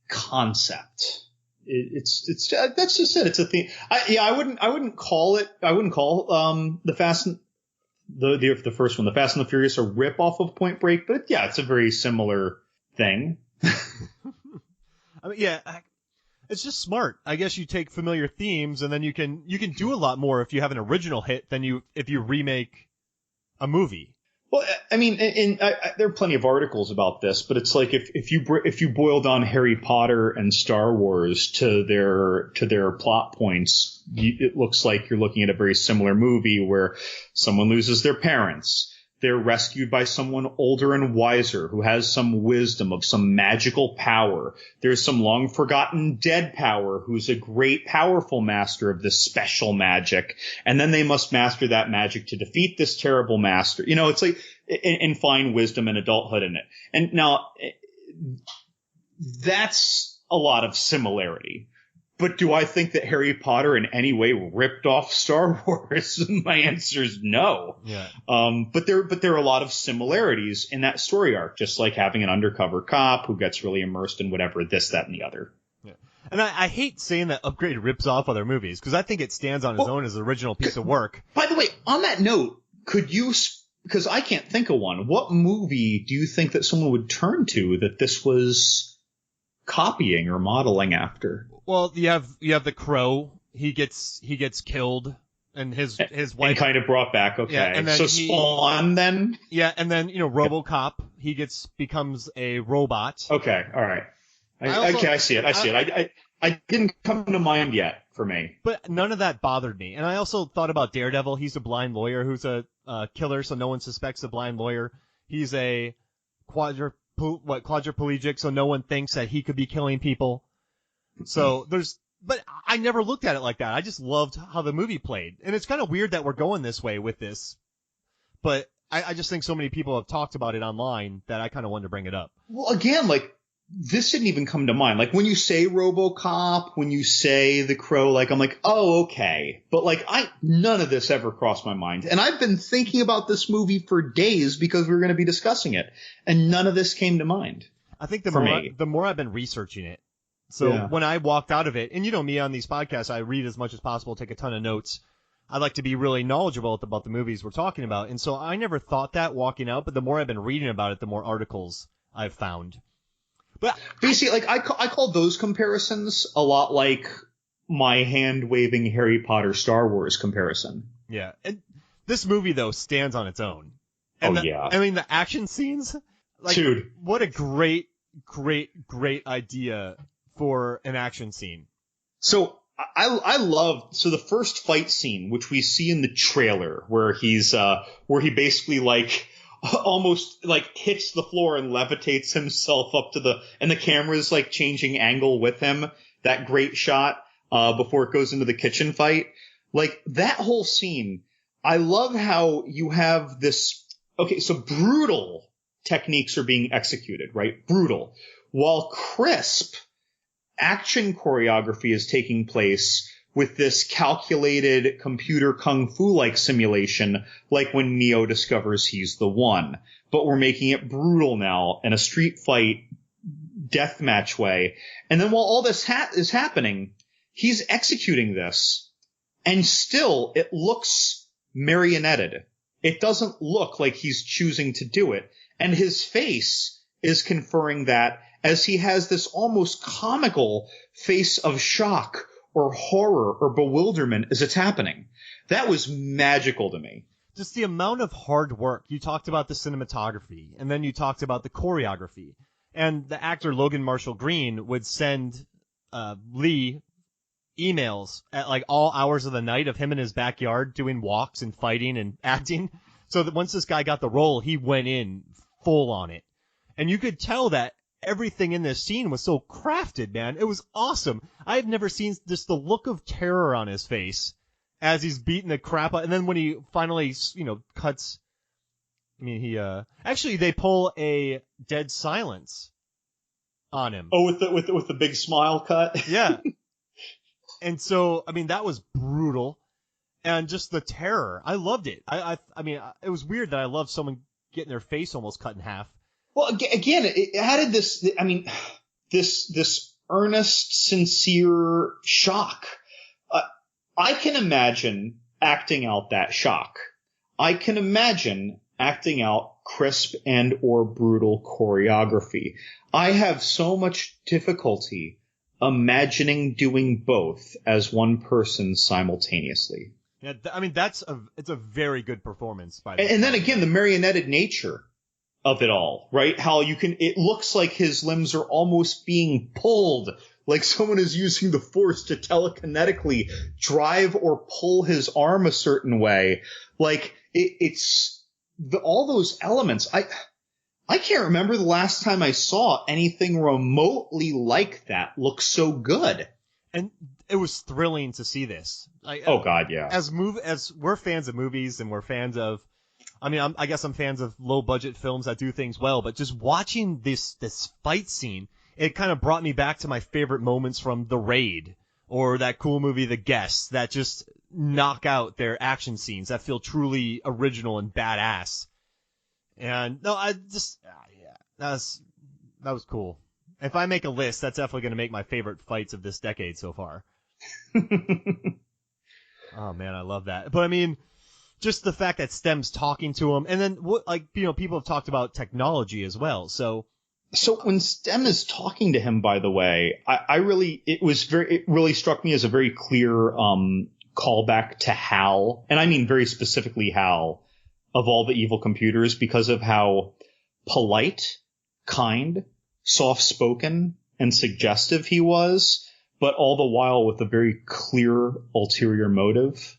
concept. It's that's just it. It's a theme. I wouldn't call the Fast and the first one, the Fast and the Furious, a rip-off of Point Break, but yeah, it's a very similar thing. I mean, yeah. It's just smart. I guess you take familiar themes, and then you can do a lot more if you have an original hit than if you remake a movie. Well, I mean, there are plenty of articles about this, but it's like if you boil down Harry Potter and Star Wars to their plot points, it looks like you're looking at a very similar movie where someone loses their parents. They're rescued by someone older and wiser who has some wisdom of some magical power. There's some long forgotten dead power who's a great powerful master of this special magic. And then they must master that magic to defeat this terrible master. You know, it's like, and find wisdom and adulthood in it. And now that's a lot of similarity. But do I think that Harry Potter in any way ripped off Star Wars? My answer is no. Yeah. But there are a lot of similarities in that story arc, just like having an undercover cop who gets really immersed in whatever this, that, and the other. Yeah. And I hate saying that Upgrade rips off other movies because I think it stands on its own as an original piece of work. By the way, on that note, could you, because I can't think of one, what movie do you think that someone would turn to that this was copying or modeling after? Well, you have The Crow. He gets killed, and his wife and kind of brought back. Okay, yeah, and then so Spawn then. Yeah, and then RoboCop. He becomes a robot. Okay, all right. I see it. I didn't come to mind yet for me. But none of that bothered me. And I also thought about Daredevil. He's a blind lawyer who's a killer, so no one suspects the blind lawyer. He's a quadriplegic, so no one thinks that he could be killing people. So but I never looked at it like that. I just loved how the movie played. And it's kind of weird that we're going this way with this. But I just think so many people have talked about it online that I kind of wanted to bring it up. Well, again, like, this didn't even come to mind. Like, when you say RoboCop, when you say The Crow, like, I'm like, oh, okay. But, like, none of this ever crossed my mind. And I've been thinking about this movie for days because we were going to be discussing it. And none of this came to mind. I think the more I've been researching it. So when I walked out of it, and you know me on these podcasts, I read as much as possible, take a ton of notes. I like to be really knowledgeable about the movies we're talking about. And so I never thought that walking out, but the more I've been reading about it, the more articles I've found. But you see, like, I call those comparisons a lot like my hand-waving Harry Potter Star Wars comparison. Yeah. And this movie, though, stands on its own. And I mean, the action scenes, like, dude, what a great idea for an action scene. So I love the first fight scene, which we see in the trailer, where he basically like almost like hits the floor and levitates himself up to and the camera's like changing angle with him. That great shot before it goes into the kitchen fight. Like, that whole scene, I love how you have this. Okay, so brutal techniques are being executed, right? Brutal. While crisp action choreography is taking place with this calculated computer kung fu-like simulation, like when Neo discovers he's the one. But we're making it brutal now in a street fight deathmatch way. And then while all this is happening, he's executing this, and still it looks marionetted. It doesn't look like he's choosing to do it. And his face is conferring that, as he has this almost comical face of shock or horror or bewilderment as it's happening. That was magical to me. Just the amount of hard work. You talked about the cinematography, and then you talked about the choreography. And the actor Logan Marshall Green would send Leigh emails at like all hours of the night of him in his backyard doing walks and fighting and acting. So that once this guy got the role, he went in full on it. And you could tell that everything in this scene was so crafted, man. It was awesome. I have never seen just the look of terror on his face as he's beating the crap out. And then when he finally, cuts, actually they pull a dead silence on him. Oh, with the big smile cut? Yeah. And so, that was brutal. And just the terror. I loved it. It was weird that I loved someone getting their face almost cut in half. Well, again, it added this, this earnest, sincere shock. I can imagine acting out that shock. I can imagine acting out crisp and or brutal choreography. I have so much difficulty imagining doing both as one person simultaneously. Yeah, I mean it's a very good performance by. And then again, the marionetted nature of it all, right? How it looks like his limbs are almost being pulled, like someone is using the force to telekinetically drive or pull his arm a certain way. Like all those elements. I can't remember the last time I saw anything remotely like that look so good. And it was thrilling to see this. Oh God, yeah. As we're fans of movies and we're fans of, I mean, I guess I'm fans of low budget films that do things well, but just watching this fight scene, it kind of brought me back to my favorite moments from The Raid or that cool movie The Guest that just knock out their action scenes that feel truly original and badass. And no, that was cool. If I make a list, that's definitely going to make my favorite fights of this decade so far. Oh man, I love that. But I mean, just the fact that Stem's talking to him, and then people have talked about technology as well. So when Stem is talking to him, by the way, it really struck me as a very clear callback to HAL, and I mean very specifically HAL of all the evil computers, because of how polite, kind, soft-spoken, and suggestive he was, but all the while with a very clear ulterior motive.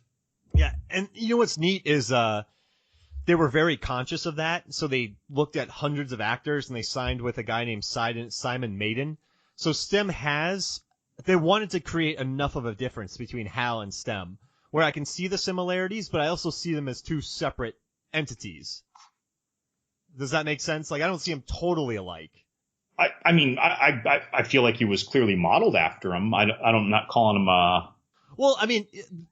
Yeah, and you know what's neat is they were very conscious of that, so they looked at hundreds of actors and they signed with a guy named Simon Maiden. So they wanted to create enough of a difference between Hal and Stem, where I can see the similarities, but I also see them as two separate entities. Does that make sense? Like, I don't see them totally alike. I mean, I feel like he was clearly modeled after him. I'm not calling him Well, I mean,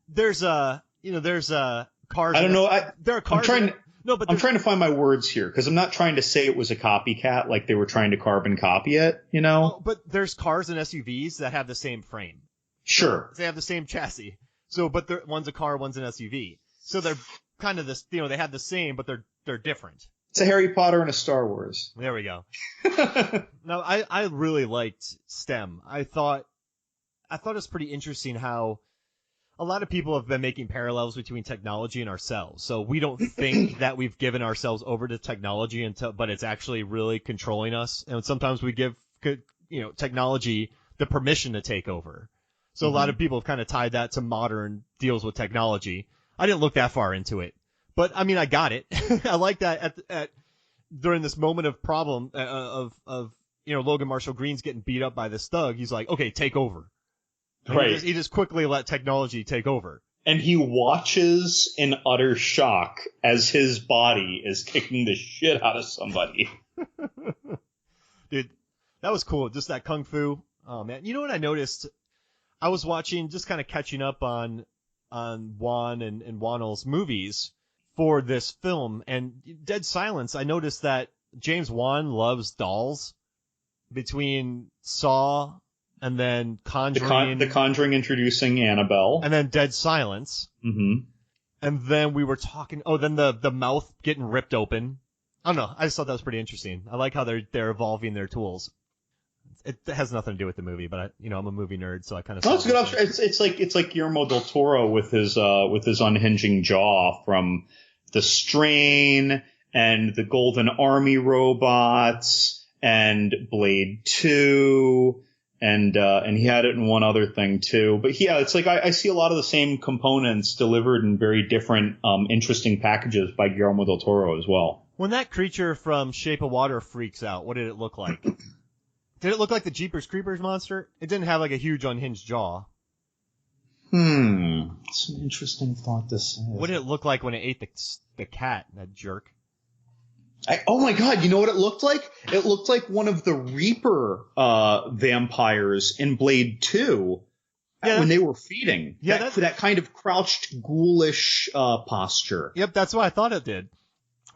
there's cars. I don't know. There are cars. I'm trying to find my words here because I'm not trying to say it was a copycat, like they were trying to carbon copy it, you know? No, but there's cars and SUVs that have the same frame. Sure. So they have the same chassis. So, but one's a car, one's an SUV. So they're kind of this, they have the same, but they're different. It's a Harry Potter and a Star Wars. There we go. No, I really liked STEM. I thought it was pretty interesting how a lot of people have been making parallels between technology and ourselves. So we don't think that we've given ourselves over to technology but it's actually really controlling us. And sometimes we give, technology the permission to take over. So a lot of people have kind of tied that to modern deals with technology. I didn't look that far into it, but I mean, I got it. I like that during this moment of problem of Logan Marshall Green's getting beat up by this thug. He's like, okay, take over. Right. He just quickly let technology take over. And he watches in utter shock as his body is kicking the shit out of somebody. Dude, that was cool. Just that kung fu. Oh man, you know what I noticed? I was watching, just kind of catching up on Whannell and Whannell's movies for this film, and Dead Silence. I noticed that James Wan loves dolls. Between Saw and then Conjuring. The Conjuring introducing Annabelle. And then Dead Silence. Mm-hmm. And then we were talking, then the mouth getting ripped open. I don't know. I just thought that was pretty interesting. I like how they're evolving their tools. It has nothing to do with the movie, but I'm a movie nerd, so I kind of. Oh, it's good. It's like Guillermo del Toro with his unhinging jaw from The Strain and the Golden Army robots and Blade 2. And he had it in one other thing too. But yeah, it's like I see a lot of the same components delivered in very different, interesting packages by Guillermo del Toro as well. When that creature from Shape of Water freaks out, what did it look like? Did it look like the Jeepers Creepers monster? It didn't have like a huge unhinged jaw. It's an interesting thought to say. What did it look like when it ate the cat, that jerk? Oh my God, you know what it looked like? It looked like one of the Reaper vampires in Blade 2 when they were feeding. Yeah, that kind of crouched, ghoulish posture. Yep, that's what I thought it did.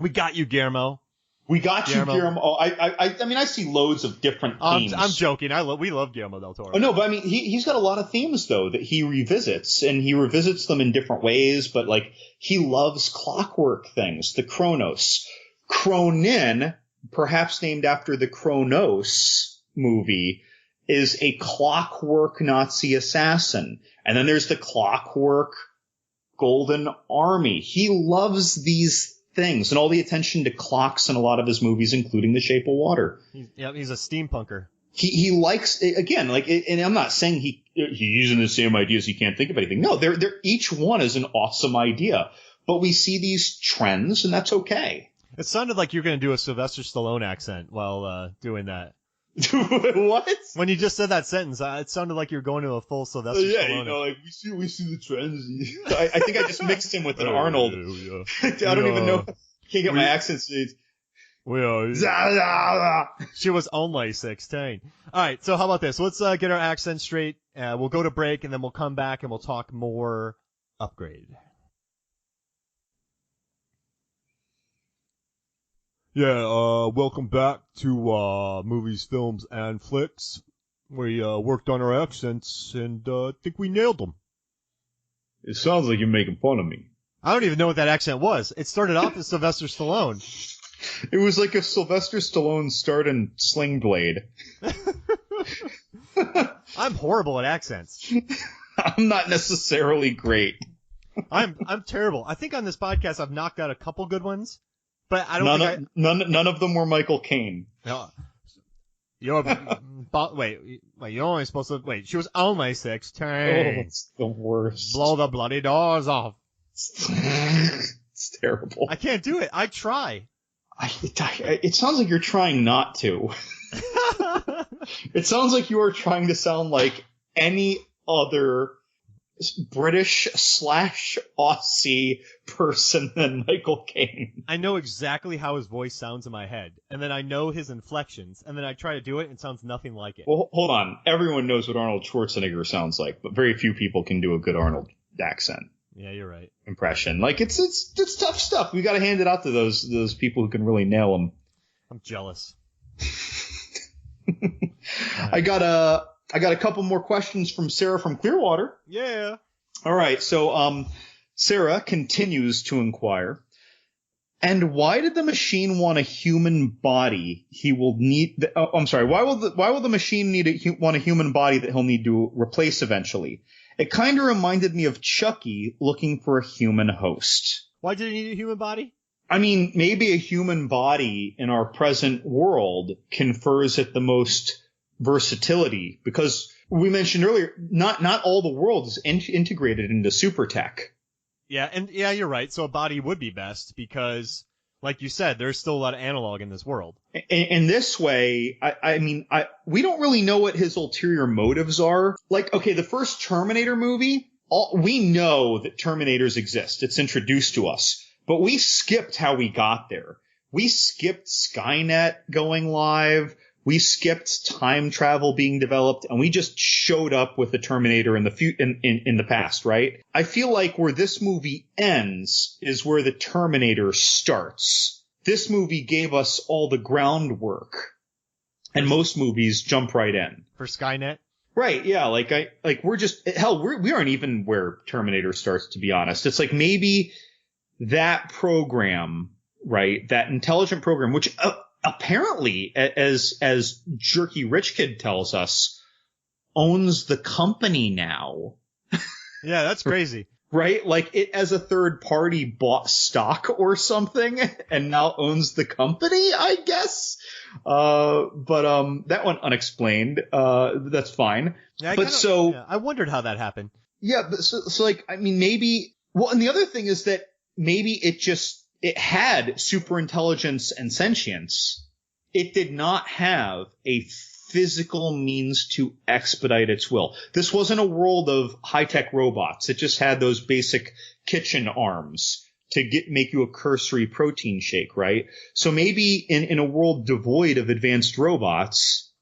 We got you, Guillermo. We got you, Guillermo. Oh, I mean, I see loads of different themes. I'm joking. We love Guillermo del Toro. Oh, no, but I mean, he's got a lot of themes, though, that he revisits, and he revisits them in different ways, but, like, he loves clockwork things, the Chronos. Cronin, perhaps named after the Kronos movie, is a clockwork Nazi assassin. And then there's the clockwork Golden Army. He loves these things and all the attention to clocks in a lot of his movies, including The Shape of Water. He's a steampunker. He likes, again, like, and I'm not saying he's using the same ideas, he can't think of anything. No, they're each one is an awesome idea, but we see these trends, and that's okay. It sounded like you're going to do a Sylvester Stallone accent while doing that. What? When you just said that sentence, it sounded like you were going to a full Sylvester Stallone. Yeah, like we see the trends. I think I just mixed him with an Arnold. I don't even know. Can't get my accent straight. She was only 16. All right, so how about this? Let's get our accent straight. We'll go to break, and then we'll come back and we'll talk more Upgrade. Yeah, welcome back to Movies, Films, and Flicks. We worked on our accents, and I think we nailed them. It sounds like you're making fun of me. I don't even know what that accent was. It started off as Sylvester Stallone. It was like if Sylvester Stallone starred in Sling Blade. I'm horrible at accents. I'm not necessarily great. I'm terrible. I think on this podcast I've knocked out a couple good ones, but I don't none of them were Michael Caine. No. You're only supposed to wait. She was only 16. Oh, it's the worst. Blow the bloody doors off. It's terrible. I can't do it. I try. It sounds like you're trying not to. It sounds like you are trying to sound like any other British/Aussie person than Michael Caine. I know exactly how his voice sounds in my head, and then I know his inflections, and then I try to do it, and it sounds nothing like it. Well, hold on. Everyone knows what Arnold Schwarzenegger sounds like, but very few people can do a good Arnold accent. Yeah, you're right. Impression. Like, it's tough stuff. We got to hand it out to those people who can really nail them. I'm jealous. I got a couple more questions from Sarah from Clearwater. Yeah. All right. So, Sarah continues to inquire. And why did the machine want a human body? He will need. Why will the machine want a human body that he'll need to replace eventually? It kind of reminded me of Chucky looking for a human host. Why did he need a human body? I mean, maybe a human body in our present world confers it the most versatility, because we mentioned earlier, not all the world is integrated into super tech. Yeah, you're right. So a body would be best because, like you said, there's still a lot of analog in this world. In this way, we don't really know what his ulterior motives are. Like, okay, the first Terminator movie, we know that Terminators exist. It's introduced to us. But we skipped how we got there. We skipped Skynet going live. We skipped time travel being developed, and we just showed up with the Terminator in the past, right? I feel like where this movie ends is where the Terminator starts. This movie gave us all the groundwork, and most movies jump right in. For Skynet? Right, yeah, we aren't even where Terminator starts, to be honest. It's like maybe that program, right, that intelligent program, which apparently, as Jerky Rich Kid tells us, owns the company now. Yeah, that's crazy. Right? Like it as a third party bought stock or something and now owns the company, I guess. But that one unexplained. That's fine. Yeah, I wondered how that happened. Yeah, but so like, I mean, maybe, well, and the other thing is that maybe it had super intelligence and sentience. It did not have a physical means to expedite its will. This wasn't a world of high-tech robots. It just had those basic kitchen arms to make you a cursory protein shake, right? So maybe in a world devoid of advanced robots,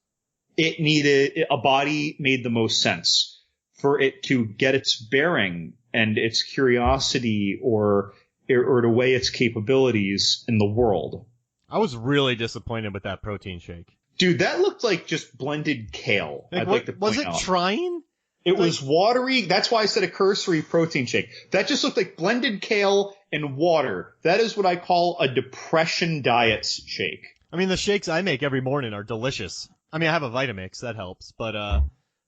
it needed a body made the most sense for it to get its bearing and its curiosity or to weigh its capabilities in the world. I was really disappointed with that protein shake. Dude, that looked like just blended kale. Was it trying? It was watery. That's why I said a cursory protein shake. That just looked like blended kale and water. That is what I call a depression diet shake. I mean, the shakes I make every morning are delicious. I mean, I have a Vitamix. That helps. But,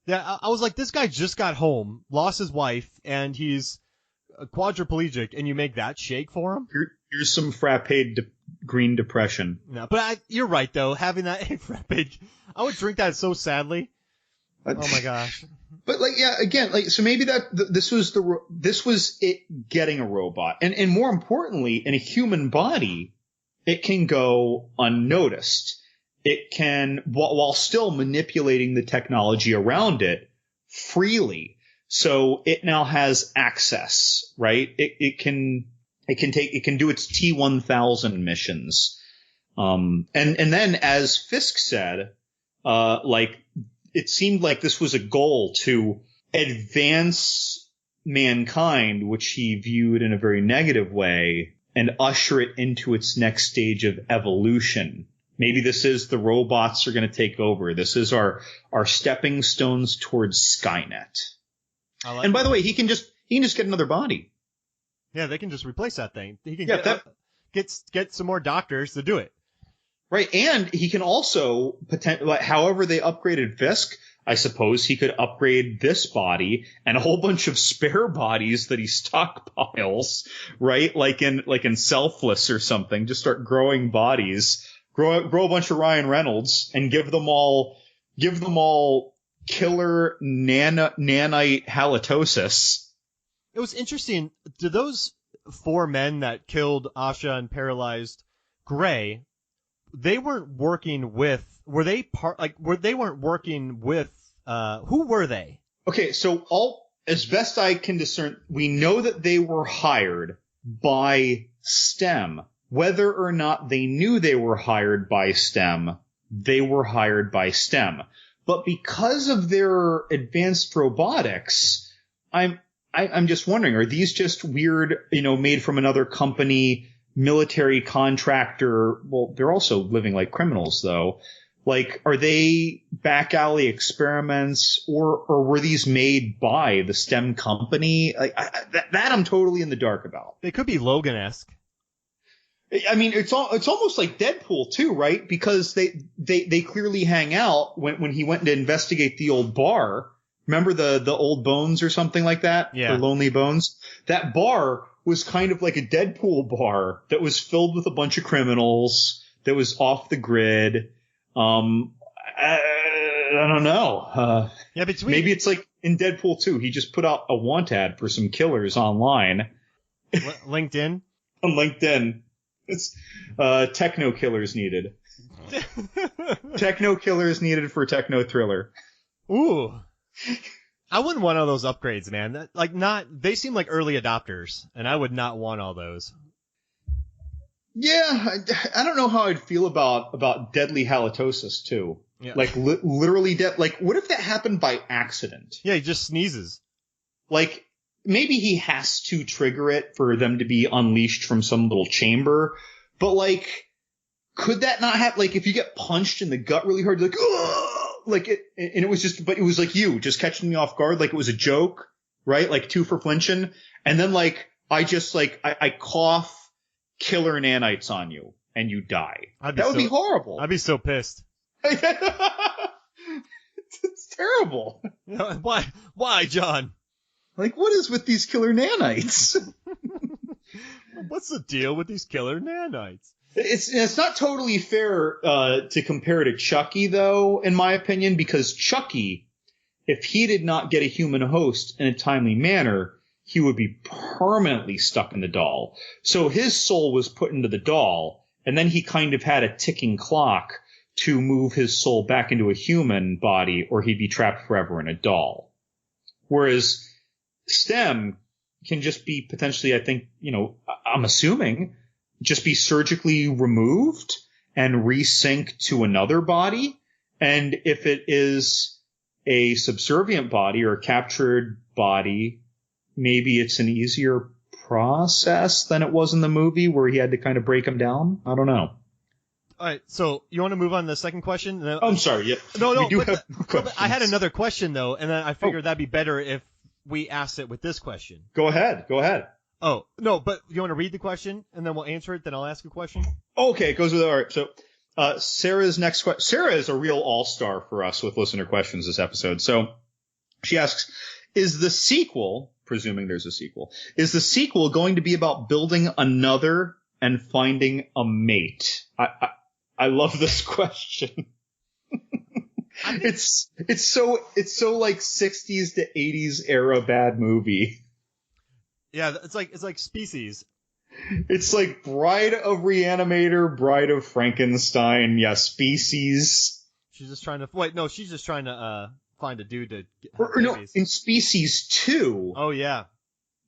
yeah, I was like, this guy just got home, lost his wife, and he's quadriplegic and you make that shake for him. Here's some frappe green depression. No, but you're right though. Having that frappe, I would drink that so sadly. Oh my gosh. But like, yeah, again, like, so maybe this was it getting a robot, and more importantly, in a human body, it can go unnoticed. It can, while still manipulating the technology around it freely. So it now has access, right? It can do its T-1000 missions. And then as Fisk said, like, it seemed like this was a goal to advance mankind, which he viewed in a very negative way, and usher it into its next stage of evolution. Maybe this is the robots are going to take over. This is our stepping stones towards Skynet. And by the way, he can just get another body. Yeah, they can just replace that thing. He can get some more doctors to do it. Right, and he can also however they upgraded Fisk, I suppose he could upgrade this body and a whole bunch of spare bodies that he stockpiles, right? Like in Selfless or something. Just start growing bodies, grow a bunch of Ryan Reynolds, and give them all killer nanite halitosis. It was interesting. Do those 4 men that killed Asha and paralyzed Gray? They weren't working with. Were they weren't working with. Who were they? Okay, so as best I can discern, we know that they were hired by STEM. Whether or not they knew they were hired by STEM, they were hired by STEM. But because of their advanced robotics, I'm just wondering, are these just weird, made from another company? Military contractor. Well, they're also living like criminals, though. Like, are they back alley experiments, or were these made by the STEM company? Like, that I'm totally in the dark about. They could be Logan-esque. I mean, it's almost like Deadpool too, right? Because they clearly hang out when he went to investigate the old bar. Remember the Old Bones or something like that? Yeah. Or Lonely Bones? That bar was kind of like a Deadpool bar that was filled with a bunch of criminals, that was off the grid. I don't know. Maybe it's like in Deadpool 2, he just put out a want ad for some killers online. LinkedIn? On LinkedIn. It's techno killers needed. Techno killers needed for techno-thriller. Ooh. I wouldn't want all those upgrades, man. They seem like early adopters, and I would not want all those. Yeah, I don't know how I'd feel about deadly halitosis too. Yeah. Like literally dead. Like, what if that happened by accident? Yeah, he just sneezes. Like, maybe he has to trigger it for them to be unleashed from some little chamber, but like, could that not happen? Like, if you get punched in the gut really hard, you're like, ugh! Like it, and it was like you just catching me off guard, like it was a joke, right? Like 2 for flinching, and then like I cough killer nanites on you and you die. That would be horrible. I'd be so pissed. It's terrible. Why, John? Like, what is with these killer nanites? What's the deal with these killer nanites? It's not totally fair to compare to Chucky, though, in my opinion, because Chucky, if he did not get a human host in a timely manner, he would be permanently stuck in the doll. So his soul was put into the doll, and then he kind of had a ticking clock to move his soul back into a human body, or he'd be trapped forever in a doll. Whereas STEM can just be potentially, I think, I'm assuming, just be surgically removed and resync to another body. And if it is a subservient body or a captured body, maybe it's an easier process than it was in the movie where he had to kind of break them down. I don't know. All right, so you want to move on to the second question? Oh, I'm sorry. Yeah. No. But I had another question, though, and then I figured that'd be better if we asked it with this question. Go ahead. Oh, no, but you want to read the question, and then we'll answer it, then I'll ask a question? Okay, it goes with, all right. So Sarah's next question. Sarah is a real all-star for us with listener questions this episode. So she asks, Is the sequel, presuming there's a sequel, is the sequel going to be about building another and finding a mate? I love this question. It's so like 60s to 80s era bad movie. Yeah, it's like Species. It's like Bride of Reanimator, Bride of Frankenstein, yeah, Species. She's just trying to she's just trying to find a dude to get No, in Species 2. Oh yeah.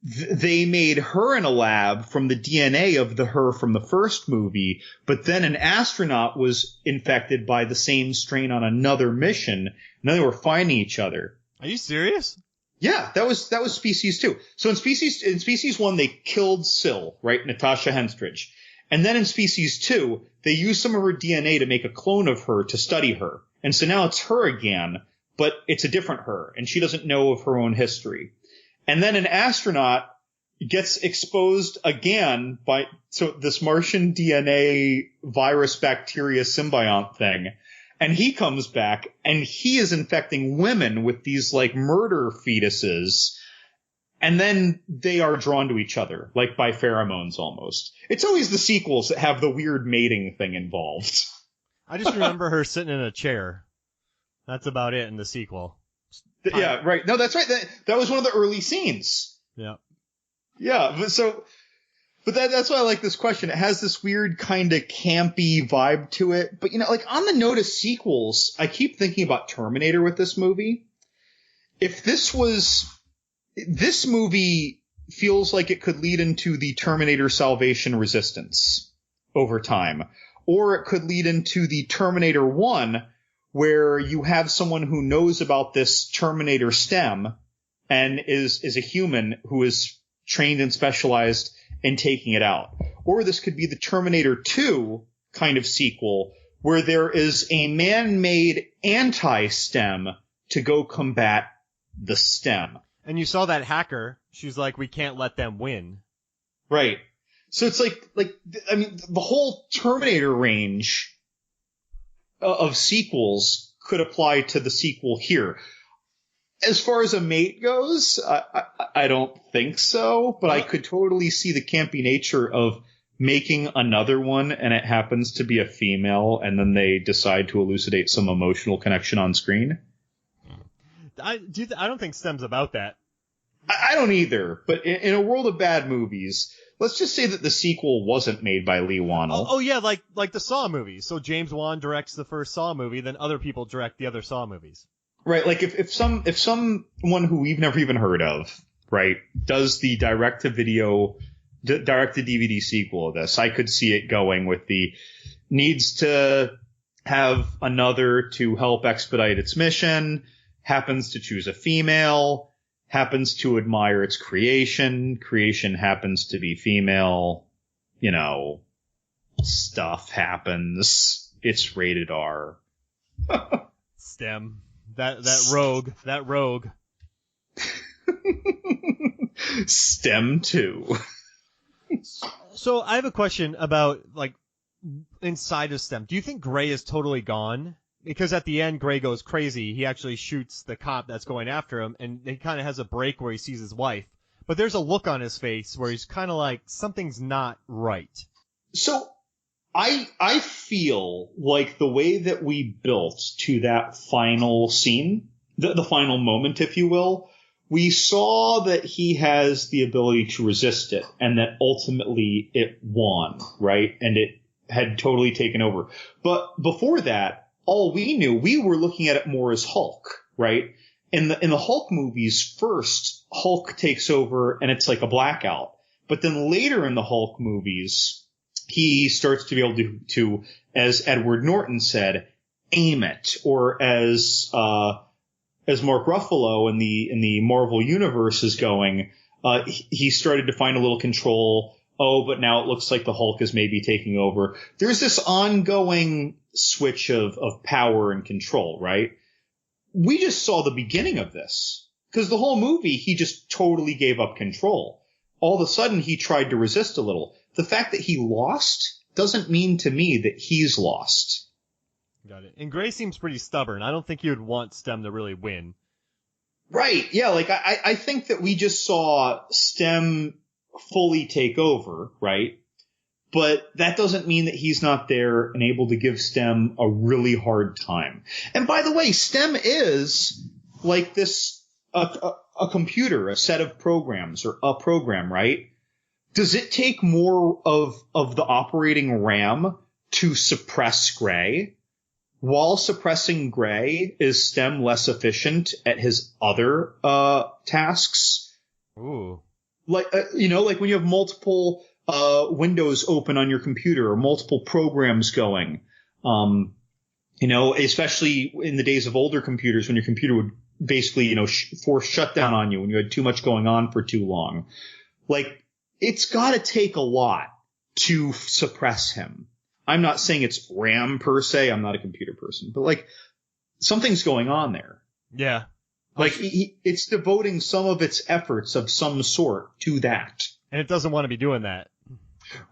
They made her in a lab from the DNA of her from the first movie, but then an astronaut was infected by the same strain on another mission, and then they were finding each other. Are you serious? Yeah, that was Species 2. So in Species 1, they killed Syl, right? Natasha Henstridge. And then in Species 2, they used some of her DNA to make a clone of her to study her. And so now it's her again, but it's a different her, and she doesn't know of her own history. And then an astronaut gets exposed again by this Martian DNA virus bacteria symbiont thing. And he comes back and he is infecting women with these like murder fetuses. And then they are drawn to each other, like by pheromones almost. It's always the sequels that have the weird mating thing involved. I just remember her sitting in a chair. That's about it in the sequel. Yeah, right. No, that's right. That was one of the early scenes. Yeah. Yeah, but that's why I like this question. It has this weird kind of campy vibe to it. But, like on the note of sequels, I keep thinking about Terminator with this movie. If this movie feels like it could lead into the Terminator Salvation Resistance over time. Or it could lead into the Terminator 1, where you have someone who knows about this Terminator stem and is a human who is trained and specialized in taking it out. Or this could be the Terminator 2 kind of sequel, where there is a man-made anti-stem to go combat the stem. And you saw that hacker. She's like, we can't let them win. Right. So it's like the whole Terminator range of sequels could apply to the sequel here. As far as a mate goes, I don't think so, but I could totally see the campy nature of making another one and it happens to be a female and then they decide to elucidate some emotional connection on screen. I don't think STEM's about that. I don't either, but in a world of bad movies, let's just say that the sequel wasn't made by Leigh Whannell. Oh yeah, like the Saw movies. So James Wan directs the first Saw movie, then other people direct the other Saw movies. Right, like if someone who we've never even heard of, right, does the direct-to-DVD sequel of this, I could see it going with the needs to have another to help expedite its mission, happens to choose a female, happens to admire its creation happens to be female, stuff happens, it's rated R. STEM. That rogue. STEM 2. So I have a question about, like, inside of STEM. Do you think Gray is totally gone? Because at the end, Gray goes crazy. He actually shoots the cop that's going after him, and he kind of has a break where he sees his wife. But there's a look on his face where he's kind of like, something's not right. So I feel like the way that we built to that final scene, the final moment, if you will, we saw that he has the ability to resist it and that ultimately it won, right? And it had totally taken over. But before that, all we knew, we were looking at it more as Hulk, right? In the Hulk movies, first Hulk takes over and it's like a blackout. But then later in the Hulk movies, he starts to be able to, as Edward Norton said, aim it, or as Mark Ruffalo in the Marvel universe is going, he started to find a little control. Oh, but now it looks like the Hulk is maybe taking over. There's this ongoing switch of power and control, right? We just saw the beginning of this, because the whole movie, he just totally gave up control. All of a sudden, he tried to resist a little. The fact that he lost doesn't mean to me that he's lost. Got it. And Gray seems pretty stubborn. I don't think he would want STEM to really win. Right. Yeah. Like I think that we just saw STEM fully take over, right? But that doesn't mean that he's not there and able to give STEM a really hard time. And by the way, STEM is like this, a computer, a set of programs or a program, right? Does it take more of the operating RAM to suppress Gray? While suppressing Gray, is STEM less efficient at his other tasks? Ooh. Like like when you have multiple windows open on your computer or multiple programs going, especially in the days of older computers when your computer would basically force shutdown on you when you had too much going on for too long. Like, it's got to take a lot to suppress him. I'm not saying it's RAM per se. I'm not a computer person, but like something's going on there. Yeah. Like it's devoting some of its efforts of some sort to that. And it doesn't want to be doing that.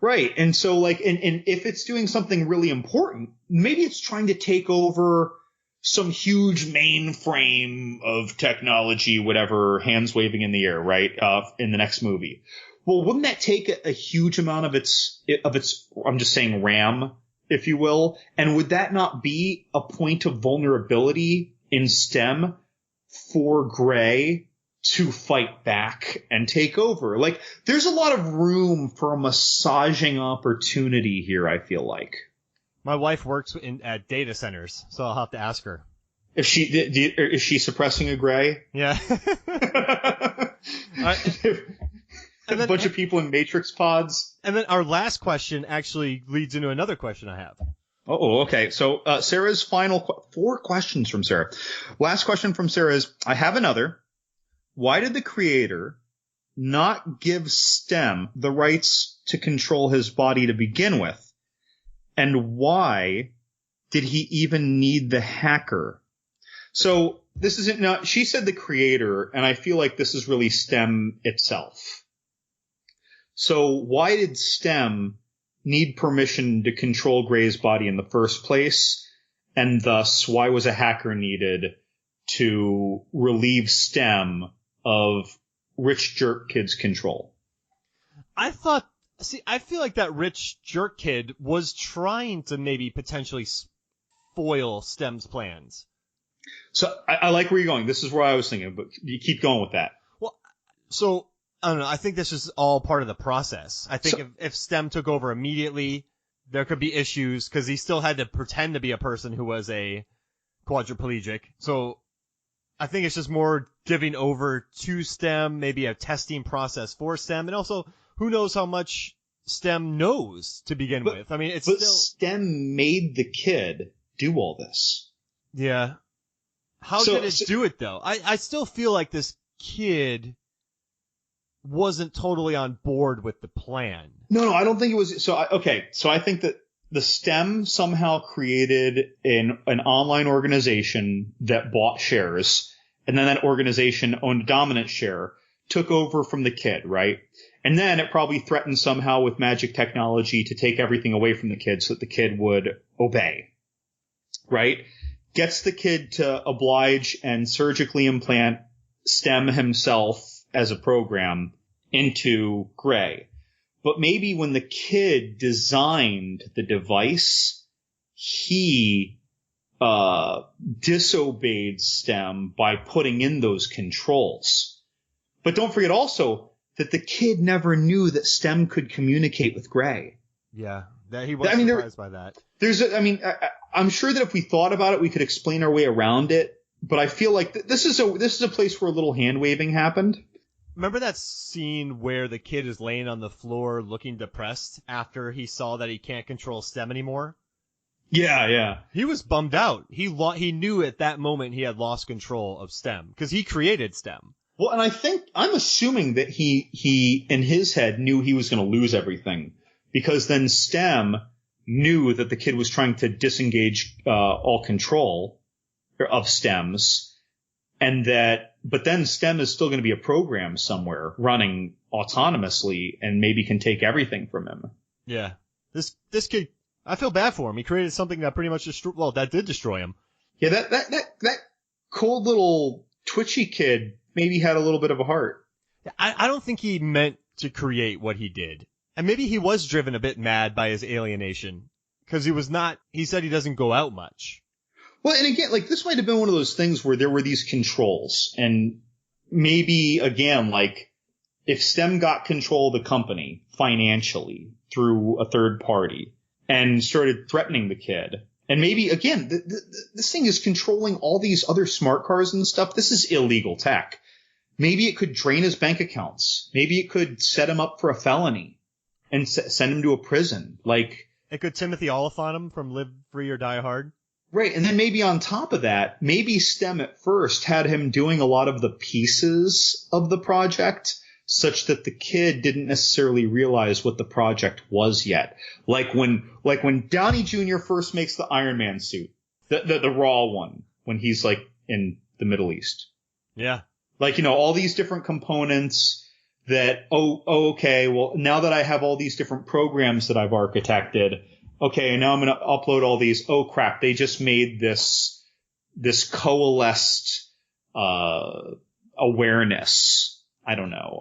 Right. And so like, and if it's doing something really important, maybe it's trying to take over some huge mainframe of technology, whatever, hands waving in the air, right? In the next movie. Well, wouldn't that take a huge amount of its, I'm just saying RAM, if you will? And would that not be a point of vulnerability in STEM for Gray to fight back and take over? Like, there's a lot of room for a massaging opportunity here, I feel like. My wife works at data centers, so I'll have to ask her. Is she suppressing a Gray? Yeah. And a bunch of people in Matrix pods. And then our last question actually leads into another question I have. Oh, okay. So Sarah's final 4 questions from Sarah. Last question from Sarah is, I have another. Why did the creator not give STEM the rights to control his body to begin with? And why did he even need the hacker? So this isn't not, she said the creator, and I feel like this is really STEM itself. So why did STEM need permission to control Gray's body in the first place? And thus, why was a hacker needed to relieve STEM of rich jerk kid's control? I feel like that rich jerk kid was trying to maybe potentially foil STEM's plans. So I like where you're going. This is where I was thinking, but you keep going with that. Well, so I don't know. I think this is all part of the process. I think if STEM took over immediately, there could be issues because he still had to pretend to be a person who was a quadriplegic. So I think it's just more giving over to STEM, maybe a testing process for STEM, and also who knows how much STEM knows to begin with. I mean, it's still STEM made the kid do all this. Yeah. How did it do it though? I still feel like this kid wasn't totally on board with the plan. No, I don't think it was. So I think that the STEM somehow created an online organization that bought shares, and then that organization owned a dominant share, took over from the kid, right? And then it probably threatened somehow with magic technology to take everything away from the kid so that the kid would obey, right? Gets the kid to oblige and surgically implant STEM himself as a program into Gray. But maybe when the kid designed the device, he disobeyed STEM by putting in those controls. But don't forget also that the kid never knew that STEM could communicate with Gray. Yeah, that he was surprised by that. I'm sure that if we thought about it, we could explain our way around it. But I feel like this is a place where a little hand waving happened. Remember that scene where the kid is laying on the floor looking depressed after he saw that he can't control STEM anymore? Yeah. He was bummed out. He knew at that moment he had lost control of STEM because he created STEM. Well, and I'm assuming that he in his head knew he was going to lose everything because then STEM knew that the kid was trying to disengage all control of STEMs, but then STEM is still going to be a program somewhere running autonomously and maybe can take everything from him. Yeah, this kid, I feel bad for him. He created something that pretty much that did destroy him. Yeah, that cold little twitchy kid maybe had a little bit of a heart. I don't think he meant to create what he did. And maybe he was driven a bit mad by his alienation. Because he said he doesn't go out much. Well, and again, like, this might have been one of those things where there were these controls. And maybe, again, like, if STEM got control of the company financially through a third party and started threatening the kid, and maybe, again, this thing is controlling all these other smart cars and stuff. This is illegal tech. Maybe it could drain his bank accounts. Maybe it could set him up for a felony and send him to a prison. Like, it could Timothy Oliphant him from Live Free or Die Hard. Right. And then maybe on top of that, maybe STEM at first had him doing a lot of the pieces of the project such that the kid didn't necessarily realize what the project was yet. Like when Downey Jr. first makes the Iron Man suit, the raw one, when he's like in the Middle East. Yeah. Like, all these different components that, okay, well, now that I have all these different programs that I've architected, okay, now I'm going to upload all these. Oh, crap, they just made this coalesced awareness. I don't know.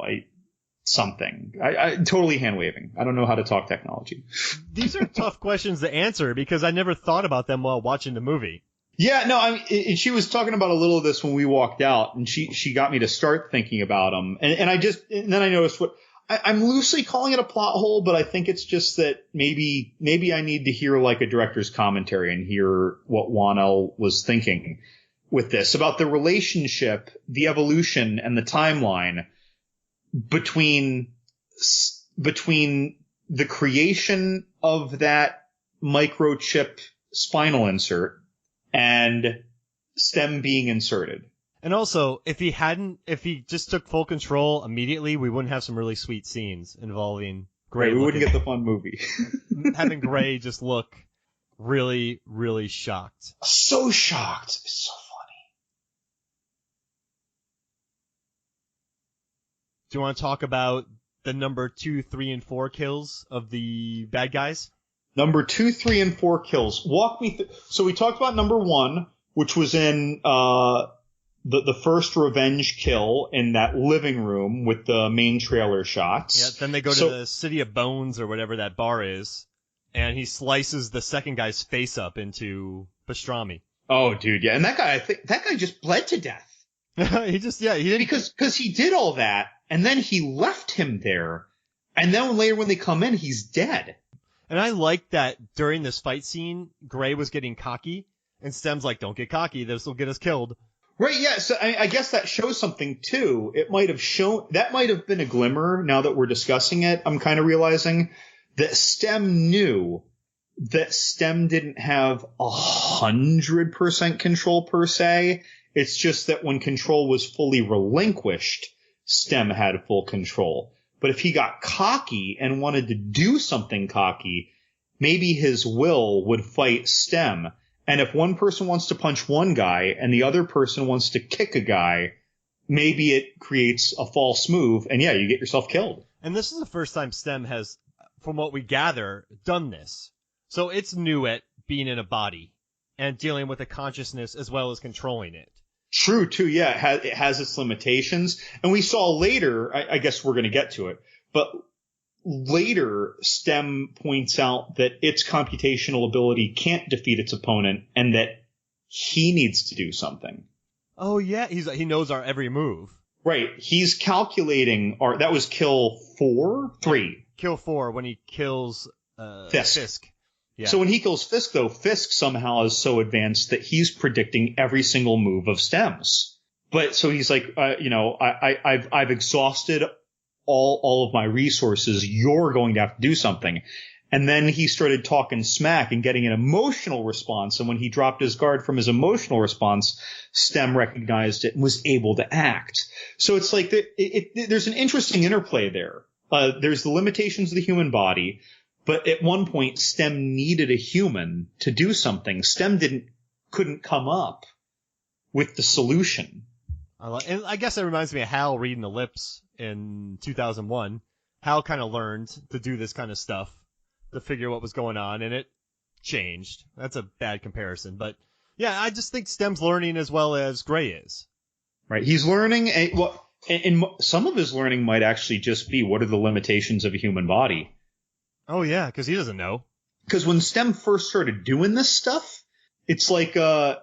Something. I totally hand-waving. I don't know how to talk technology. These are tough questions to answer because I never thought about them while watching the movie. Yeah, no, and she was talking about a little of this when we walked out, and she got me to start thinking about them. And then I noticed I'm loosely calling it a plot hole, but I think it's just that maybe I need to hear like a director's commentary and hear what Whannell was thinking with this about the relationship, the evolution, and the timeline between the creation of that microchip spinal insert and STEM being inserted. And also, if he just took full control immediately, we wouldn't have some really sweet scenes involving Gray. Right, we wouldn't get the fun movie. Having Gray just look really, really shocked. So shocked. It's so funny. Do you want to talk about the number 2, 3, and 4 kills of the bad guys? Number 2, 3, and 4 kills. Walk me through. So we talked about number 1, which was in the first revenge kill in that living room with the main trailer shots. Yeah, then they go to the City of Bones or whatever that bar is, and he slices the second guy's face up into pastrami. Oh, dude, yeah. And that guy just bled to death. He didn't. Because he did all that, and then he left him there, and then later when they come in, he's dead. And I like that during this fight scene, Gray was getting cocky, and Stem's like, don't get cocky, this will get us killed. Right, yeah, so I guess that shows something, too. That might have been a glimmer, now that we're discussing it, I'm kind of realizing, that Stem knew that Stem didn't have 100% control per se. It's just that when control was fully relinquished, Stem had full control. But if he got cocky and wanted to do something cocky, maybe his will would fight Stem. And if one person wants to punch one guy and the other person wants to kick a guy, maybe it creates a false move, and yeah, you get yourself killed. And this is the first time Stem has, from what we gather, done this. So it's new at being in a body and dealing with a consciousness as well as controlling it. True, too, yeah, it has its limitations. And we saw later, I guess we're going to get to it, but later, Stem points out that its computational ability can't defeat its opponent and that he needs to do something. Oh, yeah. He knows our every move. Right. He's calculating that was kill 3. Kill 4 when he kills Fisk. Yeah. So when he kills Fisk, though, Fisk somehow is so advanced that he's predicting every single move of Stem's. But so he's like, I've exhausted all of my resources. You're going to have to do something. And then he started talking smack and getting an emotional response. And when he dropped his guard from his emotional response, Stem recognized it and was able to act. So it's like there's an interesting interplay there. There's the limitations of the human body. But at one point, Stem needed a human to do something. Stem couldn't come up with the solution. And I guess that reminds me of Hal reading the lips in 2001. Hal kind of learned to do this kind of stuff to figure what was going on, and it changed. That's a bad comparison. But, yeah, I just think Stem's learning as well as Gray is. Right. He's learning and some of his learning might actually just be what are the limitations of a human body. Oh yeah, because he doesn't know. Because when STEM first started doing this stuff, it's like I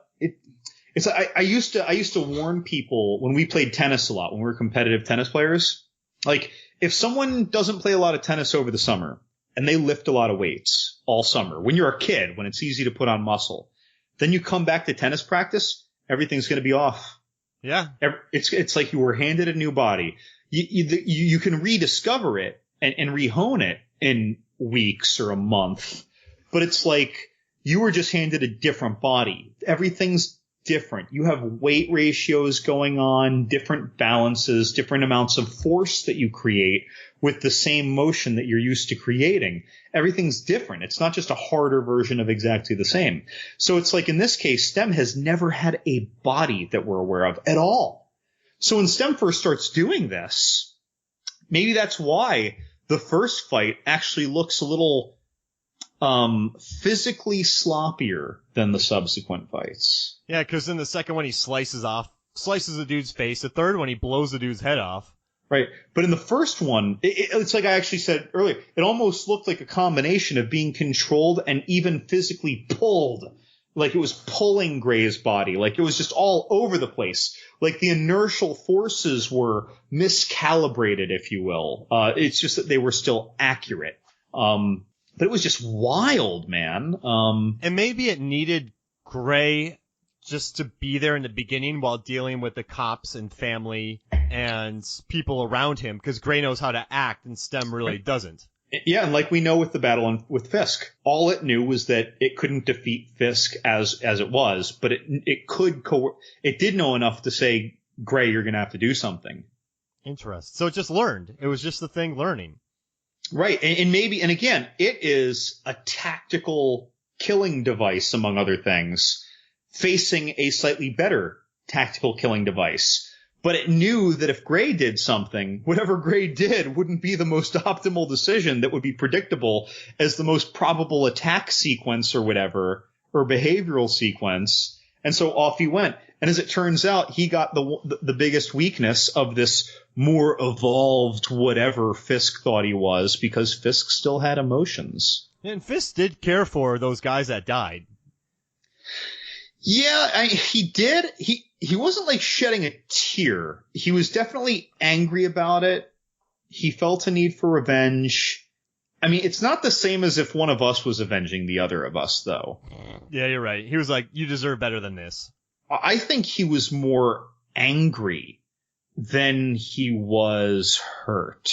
used to warn people when we played tennis a lot, when we were competitive tennis players. Like if someone doesn't play a lot of tennis over the summer and they lift a lot of weights all summer, when you're a kid, when it's easy to put on muscle, then you come back to tennis practice, everything's going to be off. Yeah. It's like you were handed a new body. You can rediscover it and rehone it in weeks or a month, but it's like you were just handed a different body. Everything's different. You have weight ratios going on, different balances, different amounts of force that you create with the same motion that you're used to creating. Everything's different. It's not just a harder version of exactly the same. So it's like in this case, STEM has never had a body that we're aware of at all. So when STEM first starts doing this, maybe that's why the first fight actually looks a little physically sloppier than the subsequent fights. Yeah, because in the second one he slices the dude's face. The third one he blows the dude's head off. Right. But in the first one, it's like I actually said earlier, it almost looked like a combination of being controlled and even physically pulled. Like it was pulling Gray's body. Like it was just all over the place. Like the inertial forces were miscalibrated, if you will. It's just that they were still accurate. But it was just wild, man. And maybe it needed Gray just to be there in the beginning while dealing with the cops and family and people around him, because Gray knows how to act and STEM really doesn't. Yeah, and like we know with the battle with Fisk, all it knew was that it couldn't defeat Fisk as it was, but it did know enough to say, Gray, you're going to have to do something. Interesting. So it just learned. It was just the thing learning. Right, and again, it is a tactical killing device, among other things, facing a slightly better tactical killing device. But it knew that if Gray did something, whatever Gray did wouldn't be the most optimal decision that would be predictable as the most probable attack sequence or whatever, or behavioral sequence. And so off he went. And as it turns out, he got the biggest weakness of this more evolved whatever Fisk thought he was, because Fisk still had emotions. And Fisk did care for those guys that died. Yeah, he did. He wasn't like shedding a tear. He was definitely angry about it. He felt a need for revenge. I mean, it's not the same as if one of us was avenging the other of us, though. Yeah, you're right. He was like, you deserve better than this. I think he was more angry than he was hurt.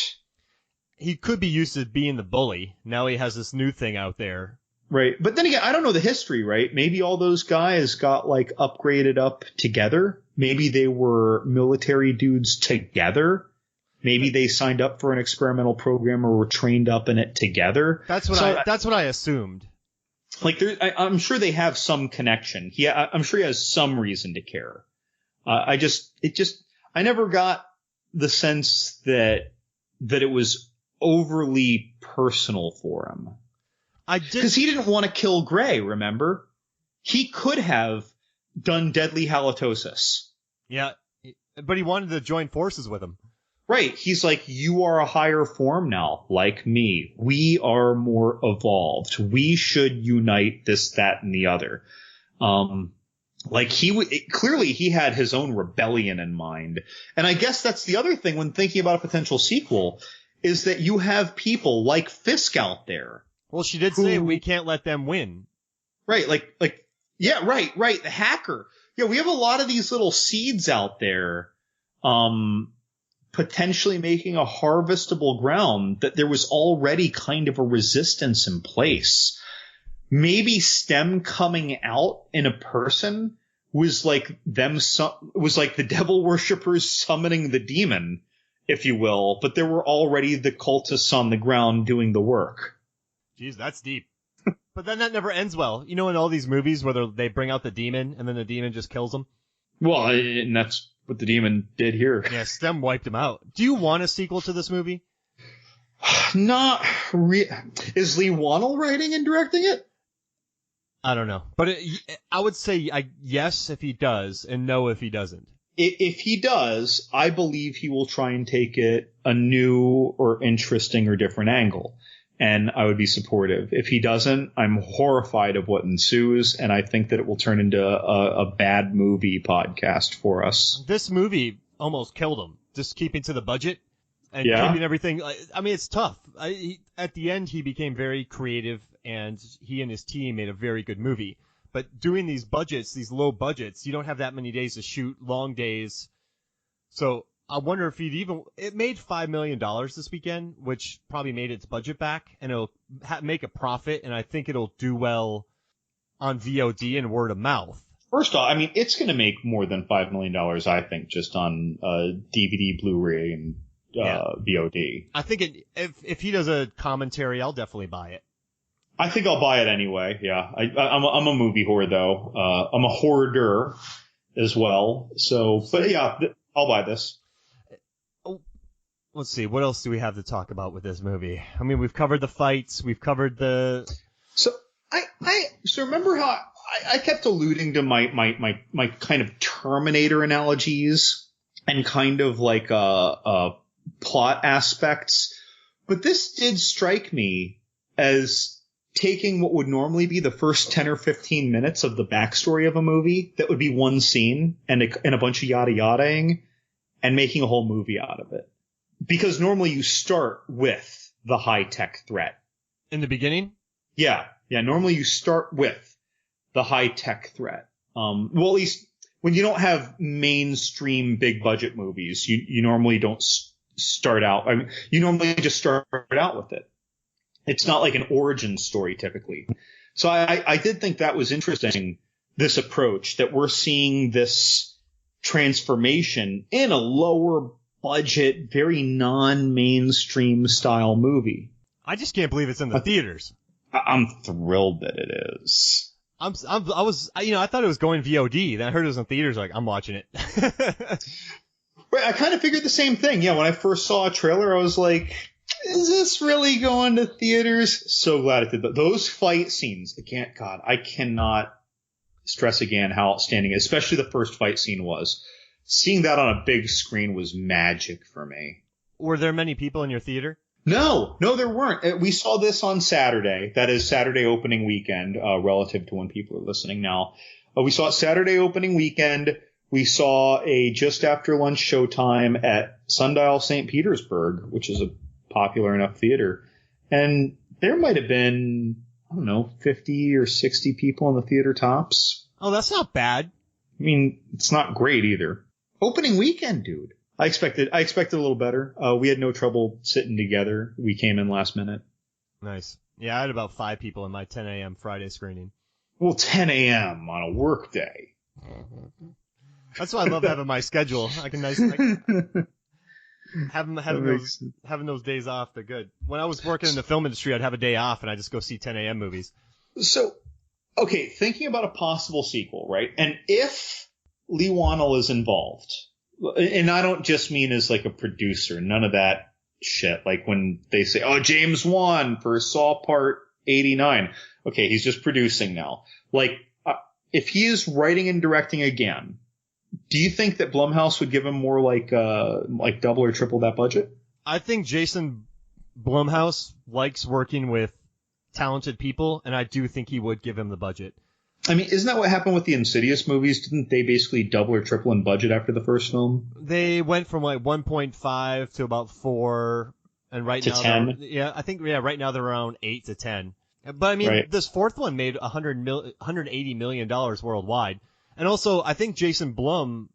He could be used to being the bully. Now he has this new thing out there. Right. But then again, I don't know the history, right? Maybe all those guys got like upgraded up together. Maybe they were military dudes together. Maybe they signed up for an experimental program or were trained up in it together. That's what I assumed. Like I'm sure they have some connection. I'm sure he has some reason to care. I never got the sense that it was overly personal for him. Because he didn't want to kill Gray, remember? He could have done deadly halitosis. Yeah, but he wanted to join forces with him. Right. He's like, you are a higher form now, like me. We are more evolved. We should unite this, that, and the other. Like clearly he had his own rebellion in mind. And I guess that's the other thing when thinking about a potential sequel, is that you have people like Fisk out there. Well, she did say we can't let them win. Right, yeah, right, the hacker. Yeah, we have a lot of these little seeds out there, potentially making a harvestable ground that there was already kind of a resistance in place. Maybe STEM coming out in a person was like the devil worshippers summoning the demon, if you will, but there were already the cultists on the ground doing the work. Jeez, that's deep. But then that never ends well. You know, in all these movies where they bring out the demon and then the demon just kills them? Well, and that's what the demon did here. Yeah, STEM wiped him out. Do you want a sequel to this movie? Not really. Is Leigh Whannell writing and directing it? I don't know. But I would say yes if he does and no if he doesn't. If he does, I believe he will try and take it a new or interesting or different angle. And I would be supportive. If he doesn't, I'm horrified of what ensues, and I think that it will turn into a bad movie podcast for us. This movie almost killed him, just keeping to the budget and keeping everything. I mean, it's tough. At the end, he became very creative, and he and his team made a very good movie. But doing these budgets, these low budgets, you don't have that many days to shoot, long days. So I wonder if it made $5 million this weekend, which probably made its budget back, and it'll make a profit, and I think it'll do well on VOD and word of mouth. First off, I mean, it's going to make more than $5 million, I think, just on DVD, Blu-ray, and VOD. I think if he does a commentary, I'll definitely buy it. I think I'll buy it anyway. Yeah, I'm a movie whore though. I'm a hoarder as well. So, but yeah, I'll buy this. Let's see. What else do we have to talk about with this movie? I mean, we've covered the fights. We've covered the. So so remember how I kept alluding to my kind of Terminator analogies and kind of like plot aspects, but this did strike me as taking what would normally be the first 10 or 15 minutes of the backstory of a movie that would be one scene and a bunch of yada yadaing and making a whole movie out of it. Because normally you start with the high-tech threat. In the beginning? Yeah. Normally you start with the high-tech threat. Well, at least when you don't have mainstream big budget movies, you normally don't start out. I mean, you normally just start out with it. It's not like an origin story typically. So I did think that was interesting, this approach, that we're seeing this transformation in a lower budget, very non-mainstream style movie. I just can't believe it's in the theaters. I'm thrilled that it is. I thought it was going VOD. Then I heard it was in theaters. Like, I'm watching it. Right, I kind of figured the same thing. Yeah, when I first saw a trailer, I was like, is this really going to theaters? So glad it did. Those fight scenes, I cannot stress again how outstanding, especially the first fight scene was. Seeing that on a big screen was magic for me. Were there many people in your theater? No, there weren't. We saw this on Saturday. That is Saturday opening weekend, relative to when people are listening now. We saw it Saturday opening weekend. We saw a just after lunch showtime at Sundial St. Petersburg, which is a popular enough theater. And there might have been, 50 or 60 people in the theater tops. Oh, that's not bad. I mean, it's not great either. Opening weekend, dude. I expected a little better. We had no trouble sitting together. We came in last minute. Nice. Yeah, I had about 5 people in my 10 a.m. Friday screening. Well, 10 a.m. on a work day. That's why I love having my schedule. Having those days off, they're good. When I was working in the film industry, I'd have a day off and I just go see 10 a.m. movies. So, okay, thinking about a possible sequel, right? And if Leigh Whannell is involved, and I don't just mean as like a producer, none of that shit. Like when they say, oh, James Wan for Saw Part 89. Okay, he's just producing now. Like, if he is writing and directing again, do you think that Blumhouse would give him more like double or triple that budget? I think Jason Blumhouse likes working with talented people, and I do think he would give him the budget. I mean, isn't that what happened with the Insidious movies? Didn't they basically double or triple in budget after the first film? They went from like 1.5 to about 4, and right to now 10. Right now they're around 8 to 10. But I mean, This fourth one made $180 million worldwide. And also, I think Jason Blum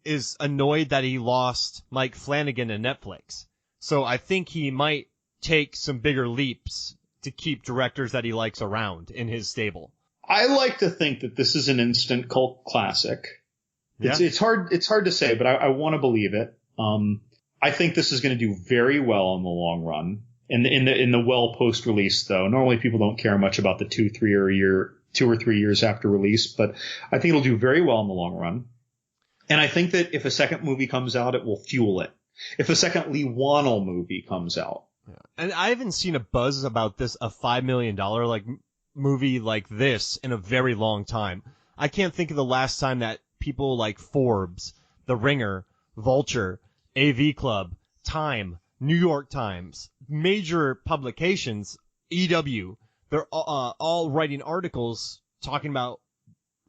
is annoyed that he lost Mike Flanagan to Netflix. So I think he might take some bigger leaps to keep directors that he likes around in his stable. I like to think that this is an instant cult classic. Yeah. It's hard to say, but I want to believe it. I think this is going to do very well in the long run. In the well post release, though, normally people don't care much about the 2 or 3 years after release, but I think it'll do very well in the long run. And I think that if a second movie comes out, it will fuel it. If a second Leigh Whannell movie comes out. Yeah. And I haven't seen a buzz about this, a $5 million movie like this in a very long time. I can't think of the last time that people like Forbes, The Ringer, Vulture, AV Club, Time, New York Times, major publications, EW, they're all writing articles talking about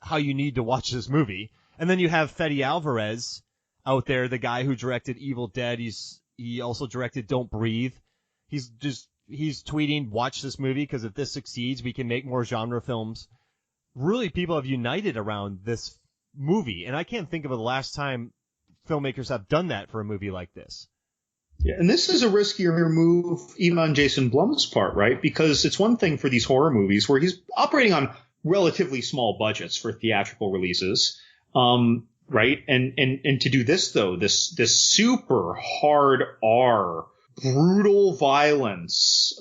how you need to watch this movie. And then you have Fede Alvarez out there, the guy who directed Evil Dead. He also directed Don't Breathe. He's tweeting, watch this movie because if this succeeds, we can make more genre films. Really, people have united around this movie, and I can't think of the last time filmmakers have done that for a movie like this. Yeah, and this is a riskier move even on Jason Blum's part, right? Because it's one thing for these horror movies where he's operating on relatively small budgets for theatrical releases, right? And to do this though, this super hard R, brutal violence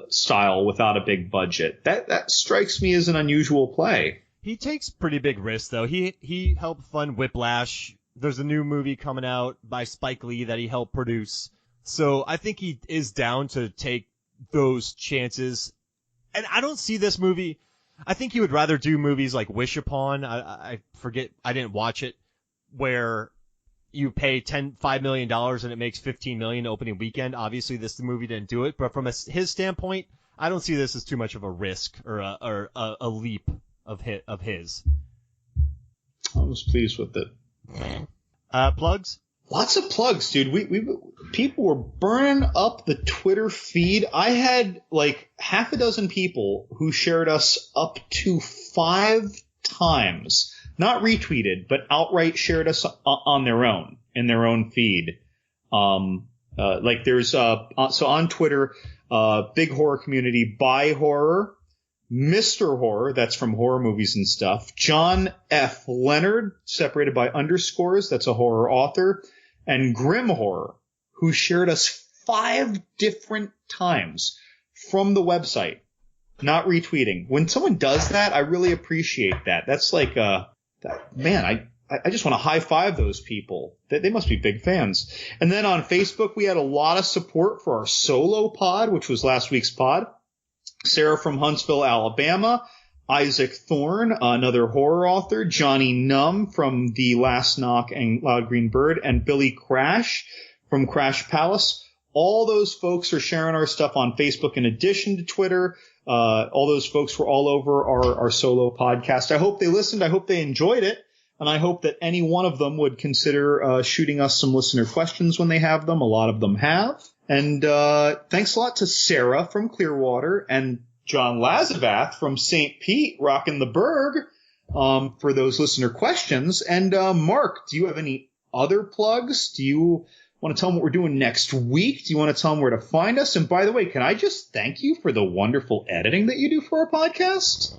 style without a big budget, that strikes me as an unusual play. He takes pretty big risks though. He helped fund Whiplash. There's a new movie coming out by Spike Lee that he helped produce. So I think he is down to take those chances. And I don't see this movie. I think he would rather do movies like Wish Upon. I forget. I didn't watch it. Where you pay $5 million and it makes $15 million opening weekend. Obviously, this movie didn't do it. But from his standpoint, I don't see this as too much of a risk or a leap of his. I was pleased with it. Plugs? Lots of plugs, dude. We people were burning up the Twitter feed. I had like half a dozen people who shared us up to 5 times, not retweeted, but outright shared us on their own in their own feed. Like there's so on Twitter, big horror community, Buy Horror, Mr. Horror, that's from horror movies and stuff. John F. Leonard, separated by underscores, that's a horror author. And Grim Horror, who shared us 5 different times from the website, not retweeting. When someone does that, I really appreciate that. That's like, man, I just want to high five those people. They must be big fans. And then on Facebook, we had a lot of support for our solo pod, which was last week's pod. Sarah from Huntsville, Alabama, Isaac Thorne, another horror author, Johnny Numb from The Last Knock and Loud Green Bird, and Billy Crash from Crash Palace. All those folks are sharing our stuff on Facebook in addition to Twitter. All those folks were all over our solo podcast. I hope they listened. I hope they enjoyed it. And I hope that any one of them would consider shooting us some listener questions when they have them. A lot of them have. And thanks a lot to Sarah from Clearwater and John Lazavath from St. Pete, rocking the Berg, for those listener questions. And Mark, do you have any other plugs? Do you want to tell them what we're doing next week? Do you want to tell them where to find us? And by the way, can I just thank you for the wonderful editing that you do for our podcast?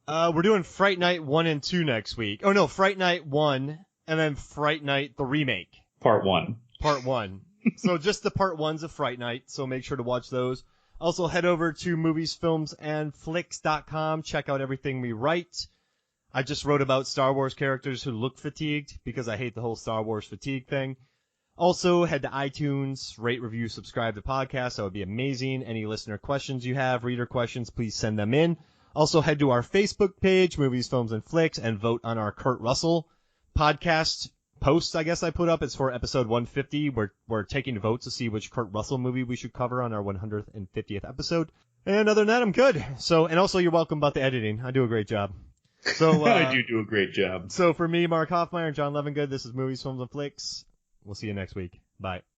We're doing Fright Night 1 and 2 next week. Oh, no, Fright Night 1 and then Fright Night the remake. Part 1. Part 1. So just the part 1s of Fright Night, so make sure to watch those. Also, head over to moviesfilmsandflicks.com. Check out everything we write. I just wrote about Star Wars characters who look fatigued because I hate the whole Star Wars fatigue thing. Also, head to iTunes, rate, review, subscribe to podcasts. That would be amazing. Any listener questions you have, reader questions, please send them in. Also, head to our Facebook page, Movies, Films, and Flicks, and vote on our Kurt Russell podcast post, I guess I put up. It's for episode 150. We're taking votes to see which Kurt Russell movie we should cover on our 150th episode. And other than that, I'm good. And also, you're welcome about the editing. I do a great job. So I do a great job. So for me, Mark Hoffmeyer and John Levingood, this is Movies, Films, and Flicks. We'll see you next week. Bye.